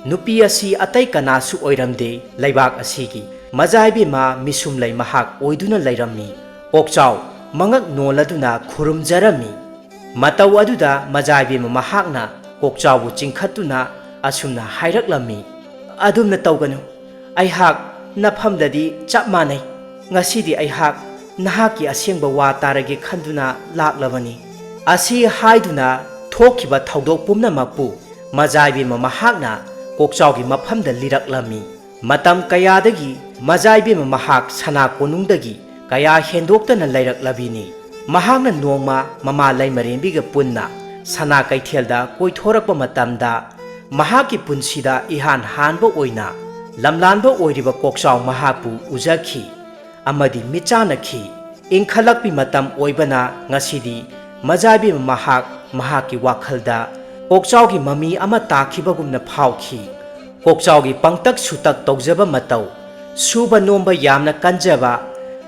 ꯅꯨꯄꯤ ꯑꯁꯤ ꯑꯇꯩ ꯀꯅꯥꯁꯨ ꯑꯣꯏꯔꯝꯗꯦ, ꯂꯩꯕꯥꯛ ꯑꯁꯤꯒꯤ ꯃꯖꯥꯏꯕꯦꯝꯃ ꯃꯤꯁꯨꯝꯂꯩ ꯃꯍꯥꯛ ꯑꯣꯏꯗꯨꯅ ꯂꯩꯔꯝꯃꯤ꯫ ꯀꯣꯛꯆꯥꯎ ꯃꯉꯛ ꯅꯣꯜꯂꯗꯨꯅ ꯈꯨꯔꯨꯝꯖꯔꯝꯃꯤ꯫ ꯃꯇꯧ ꯑꯗꯨꯗ ꯃꯖꯥꯏꯕꯦꯝꯃ ꯃꯍꯥꯛꯅ ꯀꯣꯛꯆꯥꯎꯕꯨ ꯆꯤꯡꯈꯠꯇꯨꯅ ꯑꯁꯨꯝꯅ ꯍꯥꯏꯔꯛꯂꯝꯃꯤ꯫ "ꯑꯗꯨꯝꯅ ꯇꯧꯒꯅꯨ, ꯑꯩꯍꯥꯛ ꯅꯐꯝꯗꯗꯤ ꯆꯞ ꯃꯥꯟꯅꯩ꯫ ꯉꯁꯤꯗꯤ ꯑꯩꯍꯥꯛ ꯅꯍꯥꯛꯀꯤ ꯑꯁꯦꯡꯕ ꯋꯥ ꯇꯥꯔꯒꯦ ꯈꯟꯗꯨꯅ ꯂꯥꯛꯂꯕꯅꯤ"꯫ ꯑꯁꯤ ꯍꯥꯏꯗꯨꯅ ꯊꯣꯛꯈꯤꯕ ꯊꯧꯗꯣꯛ ꯄꯨꯝꯅꯃꯛꯄꯨ ꯃꯖꯥꯏꯕꯦꯝꯃ ꯃꯍꯥꯛꯅ ꯀꯣꯛꯆꯥꯎꯒꯤ ꯃꯐꯝꯗ ꯂꯤꯔꯛꯂꯝꯃꯤ꯫ ꯃꯇꯝ ꯀꯌꯥꯗꯒꯤ ꯃꯖꯥꯏꯕꯦꯝꯃ ꯃꯍꯥꯛ ꯁꯅꯥ ꯀꯣꯅꯨꯡꯗꯒꯤ ꯀꯌꯥ ꯍꯦꯟꯗꯣꯛꯇꯅ ꯂꯩꯔꯛꯂꯕꯤꯅꯤ꯫ ꯃꯍꯥꯛꯅ ꯅꯣꯡꯃ ꯃꯃꯥ ꯂꯩꯃꯔꯦꯟꯕꯤꯒ ꯄꯨꯟꯅ ꯁꯅꯥ ꯀꯩꯊꯦꯜꯗ ꯀꯣꯏꯊꯣꯔꯛꯄ ꯃꯇꯝꯗ ꯃꯍꯥꯛꯀꯤ ꯄꯨꯟꯁꯤꯗ ꯏꯍꯥꯟ ꯍꯥꯟꯕ ꯑꯣꯏꯅ ꯂꯝꯂꯥꯟꯕ ꯑꯣꯏꯔꯤꯕ ꯀꯣꯛꯆꯥꯎ ꯃꯍꯥꯛꯄꯨ ꯎꯖꯈꯤ ꯑꯃꯗꯤ ꯃꯤꯠꯆꯥꯅꯈꯤ꯫ ꯏꯟꯈꯠꯂꯛꯄꯤ ꯃꯇꯝ ꯑꯣꯏꯕꯅ ꯉꯁꯤꯗꯤ ꯃꯖꯥꯏꯕꯦꯝꯃ ꯃꯍꯥꯛ ꯃꯍꯥꯛꯀꯤ ꯋꯥꯈꯜꯗ ꯀꯣꯛꯆꯥꯎꯒꯤ ꯃꯃꯤ ꯑꯃ ꯇꯥꯈꯤꯕꯒꯨꯝꯅ ꯐꯥꯎꯈꯤ꯫ ꯀꯣꯛꯆꯥꯎꯒꯤ ꯄꯪꯇꯛ ꯁꯨꯇꯛ ꯇꯧꯖꯕ ꯃꯇꯧ, ꯁꯨꯕ ꯅꯣꯝꯕ ꯌꯥꯝꯅ ꯀꯟꯖꯕ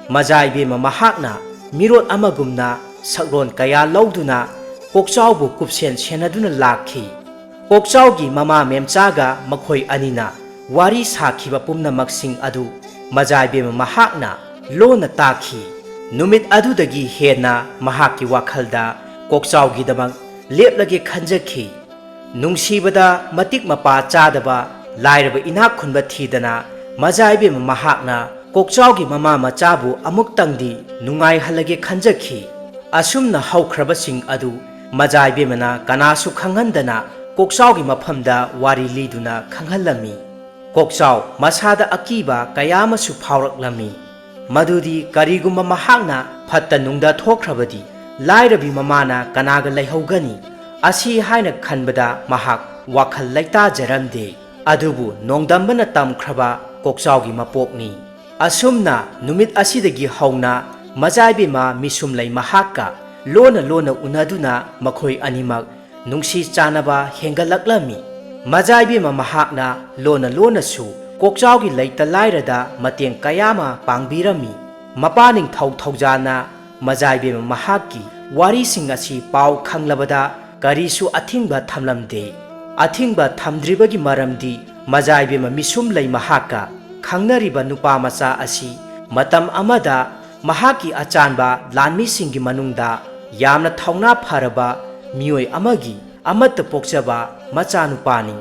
ꯃꯖꯥꯏꯕꯦꯝꯃ ꯃꯍꯥꯛꯅ ꯃꯤꯔꯣꯠ ꯑꯃꯒꯨꯝꯅ ꯁꯛꯂꯣꯟ ꯀꯌꯥ ꯂꯧꯗꯨꯅ ꯀꯣꯛꯆꯥꯎꯕꯨ ꯀꯨꯞꯁꯦꯟ ꯁꯦꯟꯅꯗꯨꯅ ꯂꯥꯛꯈꯤ꯫ ꯀꯣꯛꯆꯥꯎꯒꯤ ꯃꯃꯥ ꯃꯦꯝꯆꯥꯒ ꯃꯈꯣꯏ ꯑꯅꯤꯅ ꯋꯥꯔꯤ ꯁꯥꯈꯤꯕ ꯄꯨꯝꯅꯃꯛꯁꯤꯡ ꯑꯗꯨ ꯃꯖꯥꯏꯕꯦꯝꯃ ꯃꯍꯥꯛꯅ ꯂꯣꯟꯅ ꯇꯥꯈꯤ꯫ ꯅꯨꯃꯤꯠ ꯑꯗꯨꯗꯒꯤ ꯍꯦꯟꯅ ꯃꯍꯥꯛꯀꯤ ꯋꯥꯈꯜꯗ ꯀꯣꯛꯆꯥꯎꯒꯤꯗꯃꯛ ꯂꯦꯞꯂꯒꯦ ꯈꯟꯖꯈꯤ ꯅꯨꯡꯁꯤꯕꯗ ꯃꯇꯤꯛ ꯃꯄꯥ ꯆꯥꯗꯕ ꯂꯥꯏꯔꯕ ꯏꯅꯥꯛ ꯈꯨꯟꯕ ꯊꯤꯗꯅ ꯃꯖꯥꯏꯕꯦꯝꯃ ꯃꯍꯥꯛꯅ ꯀꯣꯛꯆꯥꯎꯒꯤ ꯃꯃꯥ ꯃꯆꯥꯕꯨ ꯑꯃꯨꯛꯇꯪꯗꯤ ꯅꯨꯡꯉꯥꯏꯍꯜꯂꯒꯦ ꯈꯟꯖꯈꯤ ꯑꯁꯨꯝꯅ ꯍꯧꯈ꯭ꯔꯕꯁꯤꯡ ꯑꯗꯨ ꯃꯖꯥꯏꯕꯦꯝꯃꯅ ꯀꯅꯥꯁꯨ ꯈꯪꯍꯟꯗꯅ ꯀꯣꯛꯆꯥꯎꯒꯤ ꯃꯐꯝꯗ ꯋꯥꯔꯤ ꯂꯤꯗꯨꯅ ꯈꯪꯍꯜꯂꯝꯃꯤ ꯀꯣꯛꯆꯥꯎ ꯃꯁꯥꯗ ꯑꯀꯤꯕ ꯀꯌꯥ ꯑꯃꯁꯨ ꯐꯥꯎꯔꯛꯂꯝꯃꯤ ꯃꯗꯨꯗꯤ ꯀꯔꯤꯒꯨꯝꯕ ꯃꯍꯥꯛꯅ ꯐꯠꯇ ꯅꯨꯡꯗ ꯊꯣꯛꯈ꯭ꯔꯕꯗꯤ ꯂꯥꯏꯔꯕꯤ ꯃꯃꯥꯅ ꯀꯅꯥꯒ ꯂꯩꯍꯧꯒꯅꯤ ꯑꯁꯤ ꯍꯥꯏꯅ ꯈꯟꯕꯗ ꯃꯍꯥꯛ ꯋꯥꯈꯜ ꯂꯩꯇꯥꯖꯔꯝꯗꯦ ꯑꯗꯨꯕꯨ ꯅꯣꯡꯗꯝꯕꯅ ꯇꯝꯈ꯭ꯔꯕ ꯀꯣꯛꯆꯥꯎꯒꯤ ꯃꯄꯣꯛꯅꯤ ꯑꯁꯨꯝꯅ ꯅꯨꯃꯤꯠ ꯑꯁꯤꯗꯒꯤ ꯍꯧꯅ ꯃꯖꯥꯏꯕꯦꯝꯃ ꯃꯤꯁꯨꯝꯂꯩ ꯃꯍꯥꯛꯀ ꯂꯣꯟꯅ ꯂꯣꯟꯅ ꯎꯅꯗꯨꯅ ꯃꯈꯣꯏ ꯑꯅꯤꯃꯛ ꯅꯨꯡꯁꯤ ꯆꯥꯟꯅꯕ ꯍꯦꯟꯒꯠꯂꯛꯂꯝꯃꯤ ꯃꯖꯥꯏꯕꯦꯝꯃ ꯃꯍꯥꯛꯅ ꯂꯣꯟꯅ ꯂꯣꯟꯅꯁꯨ ꯀꯣꯛꯆꯥꯎꯒꯤ ꯂꯩꯇ ꯂꯥꯏꯔꯗ ꯃꯇꯦꯡ ꯀꯌꯥ ꯑꯃ ꯄꯥꯡꯕꯤꯔꯝꯃꯤ ꯃꯄꯥ ꯅꯤꯡꯊꯧ ꯊꯧꯖꯥꯜꯅ ꯃꯖꯥꯏꯕꯦꯝꯃ ꯃꯍꯥꯛꯀꯤ ꯋꯥꯔꯤꯁꯤꯡ ꯑꯁꯤ ꯄꯥꯎ ꯈꯪꯂꯕꯗ ꯀꯔꯤꯁꯨ ꯑꯊꯤꯡꯕ ꯊꯝꯂꯝꯗꯦ ꯑꯊꯤꯡꯕ ꯊꯝꯗ꯭ꯔꯤꯕꯒꯤ ꯃꯔꯝꯗꯤ ꯃꯖꯥꯏꯕꯦꯝꯃ ꯃꯤꯁꯨꯝꯂꯩ ꯃꯍꯥꯛꯀ ꯈꯪꯅꯔꯤꯕ ꯅꯨꯄꯥ ꯃꯆꯥ ꯑꯁꯤ ꯃꯇꯝ ꯑꯃꯗ ꯃꯍꯥꯛꯀꯤ ꯑꯆꯥꯟꯕ ꯂꯥꯟꯃꯤꯁꯤꯡꯒꯤ ꯃꯅꯨꯡꯗ ꯌꯥꯝꯅ ꯊꯧꯅꯥ ꯐꯔꯕ ꯃꯤꯑꯣꯏ ꯑꯃꯒꯤ ꯑꯃꯠꯇ ꯄꯣꯛꯆꯕ ꯃꯆꯥꯅꯨꯄꯥꯅꯤ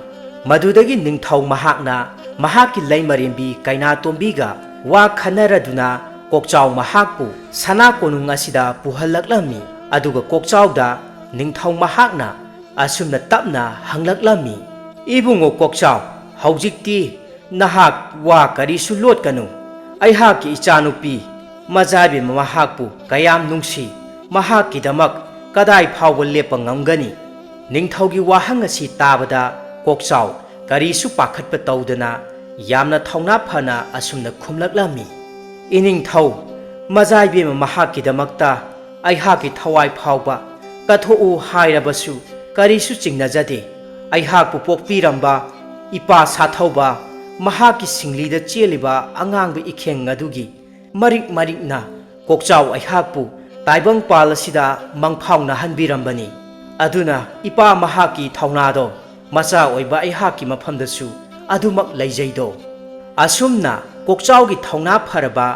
ꯃꯗꯨꯗꯒꯤ ꯅꯤꯡꯊꯧ ꯃꯍꯥꯛꯅ ꯃꯍꯥꯛꯀꯤ ꯂꯩꯃꯔꯦꯝꯕꯤ ꯀꯩꯅꯥꯇꯣꯝꯕꯤꯒ ꯋꯥ ꯈꯟꯅꯔꯗꯨꯅ ꯀꯣꯛꯆꯥꯎ ꯃꯍꯥꯛꯄꯨ ꯁꯅꯥ ꯀꯣꯅꯨꯡ ꯑꯁꯤꯗ ꯄꯨꯍꯜꯂꯛꯂꯝꯃꯤ ꯑꯗꯨꯒ ꯀꯣꯛꯆꯥꯎꯗ ꯅꯤꯡꯊꯧ ꯃꯍꯥꯛꯅ ꯑꯁꯨꯝꯅ ꯇꯞꯅ ꯍꯪꯂꯛꯂꯝꯃꯤ ꯏꯕꯨꯡꯉꯣ ꯀꯣꯛꯆꯥꯎ ꯍꯧꯖꯤꯛꯇꯤ ꯅꯍꯥꯛ ꯋꯥ ꯀꯔꯤꯁꯨ ꯂꯣꯠꯀꯅꯨ ꯑꯩꯍꯥꯛꯀꯤ ꯏꯆꯥꯅꯨꯄꯤ ꯃꯖꯥꯏꯕꯦꯝꯃ ꯃꯍꯥꯛꯄꯨ ꯀꯌꯥꯝ ꯅꯨꯡꯁꯤ ꯃꯍꯥꯛꯀꯤꯗꯃꯛ ꯀꯗꯥꯏ ꯐꯥꯎꯕ ꯂꯦꯞꯄ ꯉꯝꯒꯅꯤ ꯅꯤꯡꯊꯧꯒꯤ ꯋꯥꯍꯪ ꯑꯁꯤ ꯇꯥꯕꯗ ꯀꯣꯛꯆꯥꯎ ꯀꯔꯤꯁꯨ ꯄꯥꯈꯠꯄ ꯇꯧꯗꯅ ꯌꯥꯝꯅ ꯊꯧꯅꯥ ꯐꯅ ꯑꯁꯨꯝꯅ ꯈꯨꯝꯂꯛꯂꯝꯃꯤ ꯏꯅꯤꯡꯊꯧ ꯃꯖꯥꯏꯕꯦꯝꯃ ꯃꯍꯥꯛꯀꯤꯗꯃꯛꯇ ꯑꯩꯍꯥꯛꯀꯤ ꯊꯋꯥꯏ ꯐꯥꯎꯕ ꯀꯠꯊꯣꯛꯎ ꯍꯥꯏꯔꯕꯁꯨ ꯀꯔꯤꯁꯨ ꯆꯤꯡꯅꯖꯗꯦ ꯑꯩꯍꯥꯛꯄꯨ ꯄꯣꯛꯄꯤꯔꯝꯕ ꯏꯄꯥ ꯁꯥꯊꯧꯕ ꯃꯍꯥꯛꯀꯤ ꯁꯤꯡꯂꯤꯗ ꯆꯦꯜꯂꯤꯕ ꯑꯉꯥꯡꯕ ꯏꯈꯦꯡ ꯑꯗꯨꯒꯤ ꯃꯔꯤꯛ ꯃꯔꯤꯛꯅ ꯀꯣꯛꯆꯥꯎ ꯑꯩꯍꯥꯛꯄꯨ ꯇꯥꯏꯕꯪꯄꯥꯜ ꯑꯁꯤꯗ ꯃꯪꯐꯥꯎꯅꯍꯟꯕꯤꯔꯝꯕꯅꯤ ꯑꯗꯨꯅ ꯏꯄꯥ ꯃꯍꯥꯛꯀꯤ ꯊꯧꯅꯥꯗꯣ ꯃꯆꯥ ꯑꯣꯏꯕ ꯑꯩꯍꯥꯛꯀꯤ ꯃꯐꯝꯗꯁꯨ ꯑꯗꯨꯃꯛ ꯂꯩꯖꯩꯗꯣ ꯑꯁꯨꯝꯅ ꯀꯣꯛꯆꯥꯎꯒꯤ ꯊꯧꯅꯥ ꯐꯔꯕ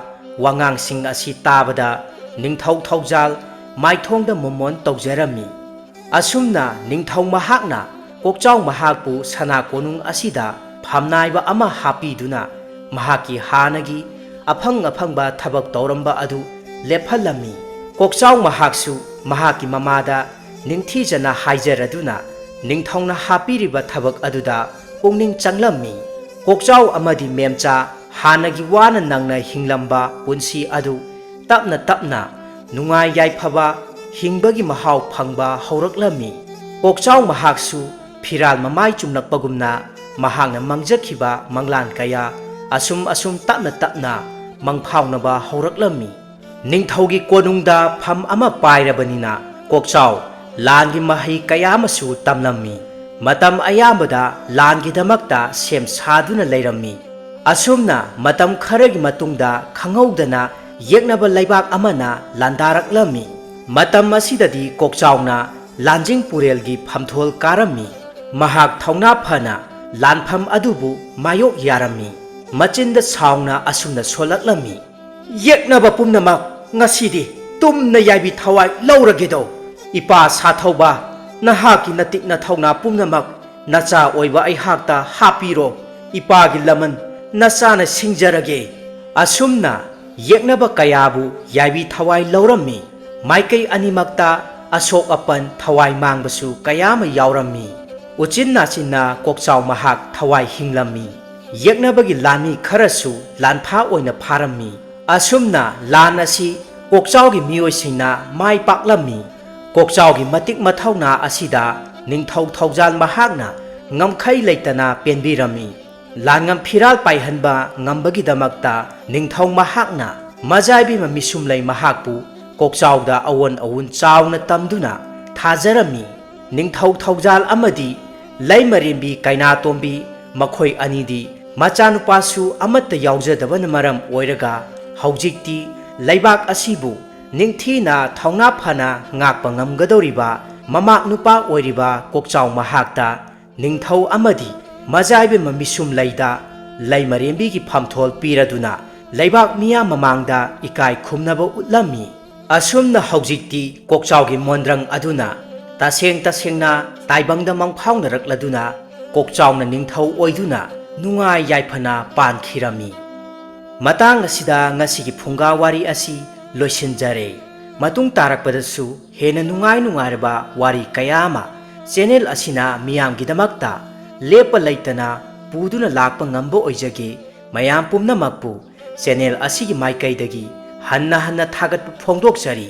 ꯋꯥꯉꯥꯡꯁꯤꯡ ꯑꯁꯤ ꯇꯥꯕꯗ ꯅꯤꯡꯊꯧ ꯊꯧꯖꯥꯜ ꯃꯥꯏꯊꯣꯡꯗ ꯃꯣꯃꯣꯟ ꯇꯧꯖꯔꯝꯃꯤ ꯑꯁꯨꯝꯅ ꯅꯤꯡꯊꯧ ꯃꯍꯥꯛꯅ ꯀꯣꯛꯆꯥꯎ ꯃꯍꯥꯛꯄꯨ ꯁꯅꯥ ꯀꯣꯅꯨꯡ ꯑꯁꯤꯗ ꯐꯝꯅꯥꯏꯕ ꯑꯃ ꯍꯥꯞꯄꯤꯗꯨꯅ ꯃꯍꯥꯛꯀꯤ ꯍꯥꯟꯅꯒꯤ ꯑꯐꯪ ꯑꯐꯪꯕ ꯊꯕꯛ ꯇꯧꯔꯝꯕ ꯑꯗꯨ ꯂꯦꯞꯍꯜꯂꯝꯃꯤ ꯀꯣꯛꯆꯥꯎ ꯃꯍꯥꯛꯁꯨ ꯃꯍꯥꯛꯀꯤ ꯃꯃꯥꯗ ꯅꯤꯡꯊꯤꯖꯅ ꯍꯥꯏꯖꯔꯗꯨꯅ ꯅꯤꯡꯊꯧꯅ ꯍꯥꯞꯄꯤꯔꯤꯕ ꯊꯕꯛ ꯑꯗꯨꯗ ꯄꯨꯛꯅꯤꯡ ꯆꯪꯂꯝꯃꯤ ꯀꯣꯛꯆꯥꯎ ꯑꯃꯗꯤ ꯃꯦꯝꯆꯥ ꯍꯥꯟꯅꯒꯤ ꯋꯥꯅ ꯅꯪꯅ ꯍꯤꯡꯂꯝꯕ ꯄꯨꯟꯁꯤ ꯑꯗꯨ ꯇꯞꯅ ꯇꯞꯅ ꯅꯨꯡꯉꯥꯏ ꯌꯥꯏꯐꯕ ꯍꯤꯡꯕꯒꯤ ꯃꯍꯥꯎ ꯐꯪꯕ ꯍꯧꯔꯛꯂꯝꯃꯤ ꯀꯣꯛꯆꯥꯎ ꯃꯍꯥꯛꯁꯨ ꯐꯤꯔꯥꯜ ꯃꯃꯥꯏ ꯆꯨꯝꯂꯛꯄꯒꯨꯝꯅ ꯃꯍꯥꯛꯅ ꯃꯪꯖꯈꯤꯕ ꯃꯪꯂꯥꯟ ꯀꯌꯥ ꯑꯁꯨꯝ ꯇꯞꯅ ꯇꯞꯅ ꯃꯪꯐꯥꯎꯅꯕ ꯍꯧꯔꯛꯂꯝꯃꯤ ꯅꯤꯡꯊꯧꯒꯤ ꯀꯣꯅꯨꯡꯗ ꯐꯝ ꯑꯃ ꯄꯥꯏꯔꯕꯅꯤꯅ ꯀꯣꯛꯆꯥꯎ ꯂꯥꯟꯒꯤ ꯃꯍꯩ ꯀꯌꯥ ꯑꯃꯁꯨ ꯇꯝꯂꯝꯃꯤ ꯃꯇꯝ ꯑꯌꯥꯝꯕꯗ ꯂꯥꯟꯒꯤꯗꯃꯛꯇ ꯁꯦꯝ ꯁꯥꯗꯨꯅ ꯂꯩꯔꯝꯃꯤ ꯑꯁꯨꯝꯅ ꯃꯇꯝ ꯈꯔꯒꯤ ꯃꯇꯨꯡꯗ ꯈꯪꯍꯧꯗꯅ ꯌꯦꯛꯅꯕ ꯂꯩꯕꯥꯛ ꯑꯃꯅ ꯂꯥꯟꯗꯥꯔꯛꯂꯝꯃꯤ ꯃꯇꯝ ꯑꯁꯤꯗꯗꯤ ꯀꯣꯛꯆꯥꯎꯅ ꯂꯥꯟꯖꯤꯡ ꯄꯨꯔꯦꯜꯒꯤ ꯐꯝꯊꯣꯜ ꯀꯥꯔꯝꯃꯤ ꯃꯍꯥꯛ ꯊꯧꯅꯥ ꯐꯅ ꯂꯥꯟꯐꯝ ꯑꯗꯨꯕꯨ ꯃꯥꯌꯣꯛ ꯌꯥꯔꯝꯃꯤ ꯃꯆꯤꯟꯗ ꯁꯥꯎꯅ ꯑꯁꯨꯝꯅ ꯁꯣꯜꯂꯛꯂꯝꯃꯤ ꯌꯦꯛꯅꯕ ꯄꯨꯝꯅꯃꯛ ꯉꯁꯤꯗꯤ ꯇꯨꯝꯅ ꯌꯥꯏꯕꯤ ꯊꯋꯥꯏ ꯂꯧꯔꯒꯦꯗꯣ ꯏꯄꯥ ꯁꯥꯊꯧꯕ ꯅꯍꯥꯛꯀꯤ ꯅꯇꯤꯛ ꯅꯊꯧꯅꯥ ꯄꯨꯝꯅꯃꯛ ꯅꯆꯥ ꯑꯣꯏꯕ ꯑꯩꯍꯥꯛꯇ ꯍꯥꯞꯄꯤꯔꯣ ꯏꯄꯥꯒꯤ ꯂꯃꯟ ꯅꯆꯥꯅ ꯁꯤꯡꯖꯔꯒꯦ ꯑꯁꯨꯝꯅ ꯌꯦꯛꯅꯕ ꯀꯌꯥꯕꯨ ꯌꯥꯏꯕꯤ ꯊꯋꯥꯏ ꯂꯧꯔꯝꯃꯤ ꯃꯥꯏꯀꯩ ꯑꯅꯤꯃꯛꯇ ꯑꯁꯣꯛ ꯑꯄꯟ ꯊꯋꯥꯏ ꯃꯥꯡꯕꯁꯨ ꯀꯌꯥ ꯑꯃ ꯌꯥꯎꯔꯝꯃꯤ ꯎꯆꯤꯟ ꯅꯥꯆꯤꯟꯅ ꯀꯣꯛꯆꯥꯎ ꯃꯍꯥꯛ ꯊꯋꯥꯏ ꯍꯤꯡꯂꯝꯃꯤ ꯌꯦꯛꯅꯕꯒꯤ ꯂꯥꯟꯃꯤ ꯈꯔꯁꯨ ꯂꯥꯟꯐꯥ ꯑꯣꯏꯅ ꯐꯥꯔꯝꯃꯤ ꯑꯁꯨꯝꯅ ꯂꯥꯟ ꯑꯁꯤ ꯀꯣꯛꯆꯥꯎꯒꯤ ꯃꯤꯑꯣꯏꯁꯤꯡꯅ ꯃꯥꯏ ꯄꯥꯛꯂꯝꯃꯤ ꯀꯣꯛꯆꯥꯎꯒꯤ ꯃꯇꯤꯛ ꯃꯊꯧꯅꯥ ꯑꯁꯤꯗ ꯅꯤꯡꯊꯧ ꯊꯧꯖꯥꯜ ꯃꯍꯥꯛꯅ ꯉꯝꯈꯩ ꯂꯩꯇꯅ ꯄꯦꯟꯕꯤꯔꯝꯃꯤ ꯂꯥꯟꯉꯝ ꯐꯤꯔꯥꯜ ꯄꯥꯏꯍꯟꯕ ꯉꯝꯕꯒꯤꯗꯃꯛꯇ ꯅꯤꯡꯊꯧ ꯃꯍꯥꯛꯅ ꯃꯖꯥꯏꯕꯦꯝꯃ ꯃꯤꯁꯨꯝꯂꯩ ꯃꯍꯥꯛꯄꯨ ꯀꯣꯛꯆꯥꯎꯗ ꯑꯑꯣꯟ ꯑꯋꯨꯟ ꯆꯥꯎꯅ ꯇꯝꯗꯨꯅ ꯊꯥꯖꯔꯝꯃꯤ ꯅꯤꯡꯊꯧ ꯊꯧꯖꯥꯜ ꯑꯃꯗꯤ ꯂꯩꯃꯔꯦꯝꯕꯤ ꯀꯩꯅꯥꯇꯣꯝꯕꯤ ꯃꯈꯣꯏ ꯑꯅꯤꯗꯤ ꯃꯆꯥꯅꯨꯄꯥꯁꯨ ꯑꯃꯠꯇ ꯌꯥꯎꯖꯗꯕꯅ ꯃꯔꯝ ꯑꯣꯏꯔꯒ ꯍꯧꯖꯤꯛꯇꯤ ꯂꯩꯕꯥꯛ ꯑꯁꯤꯕꯨ ꯅꯤꯡꯊꯤꯅ ꯊꯧꯅꯥ ꯐꯅ ꯉꯥꯛꯄ ꯉꯝꯒꯗꯧꯔꯤꯕ ꯃꯃꯥꯛ ꯅꯨꯄꯥ ꯑꯣꯏꯔꯤꯕ ꯀꯣꯛꯆꯥꯎ ꯃꯍꯥꯛꯇ ꯅꯤꯡꯊꯧ ꯑꯃꯗꯤ ꯃꯖꯥꯏꯕꯦꯝꯃ ꯃꯤꯁꯨꯝꯂꯩꯗ ꯂꯩꯃꯔꯦꯝꯕꯤꯒꯤ ꯐꯝꯊꯣꯜ ꯄꯤꯔꯗꯨꯅ ꯂꯩꯕꯥꯛ ꯃꯤꯌꯥꯝ ꯃꯃꯥꯡꯗ ꯏꯀꯥꯏ ꯈꯨꯝꯅꯕ ꯎꯠꯂꯝꯃꯤ ꯑꯁꯨꯝꯅ ꯍꯧꯖꯤꯛꯇꯤ ꯀꯣꯛꯆꯥꯎꯒꯤ ꯃꯣꯟꯗ꯭ꯔꯪ ꯑꯗꯨꯅ ꯇꯁꯦꯡꯅ ꯇꯥꯏꯕꯪꯗ ꯃꯪꯐꯥꯎꯅꯔꯛꯂꯗꯨꯅ ꯀꯣꯛꯆꯥꯎꯅ ꯅꯤꯡꯊꯧ ꯑꯣꯏꯗꯨꯅ ꯅꯨꯡꯉꯥꯏ ꯌꯥꯏꯐꯅ ꯄꯥꯟꯈꯤꯔꯝꯃꯤ꯫ ꯃꯇꯥꯡ ꯑꯁꯤꯗ ꯉꯁꯤꯒꯤ ꯐꯨꯡꯒꯥ ꯋꯥꯔꯤ ꯑꯁꯤ ꯂꯣꯏꯁꯤꯟꯖꯔꯦ꯫ ꯃꯇꯨꯡ ꯇꯥꯔꯛꯄꯗꯁꯨ ꯍꯦꯟꯅ ꯅꯨꯡꯉꯥꯏꯔꯕ ꯋꯥꯔꯤ ꯀꯌꯥ ꯑꯃ ꯆꯦꯅꯦꯜ ꯑꯁꯤꯅ ꯃꯤꯌꯥꯝꯒꯤꯗꯃꯛꯇ ꯂꯦꯞꯄ ꯂꯩꯇꯅ ꯄꯨꯗꯨꯅ ꯂꯥꯛꯄ ꯉꯝꯕ ꯑꯣꯏꯖꯒꯦ꯫ ꯃꯌꯥꯝ ꯄꯨꯝꯅꯃꯛꯄꯨ ꯆꯦꯅꯦꯜ ꯑꯁꯤꯒꯤ ꯃꯥꯏꯀꯩꯗꯒꯤ ꯍꯟꯅ ꯊꯥꯒꯠꯄ ꯐꯣꯡꯗꯣꯛꯆꯔꯤ꯫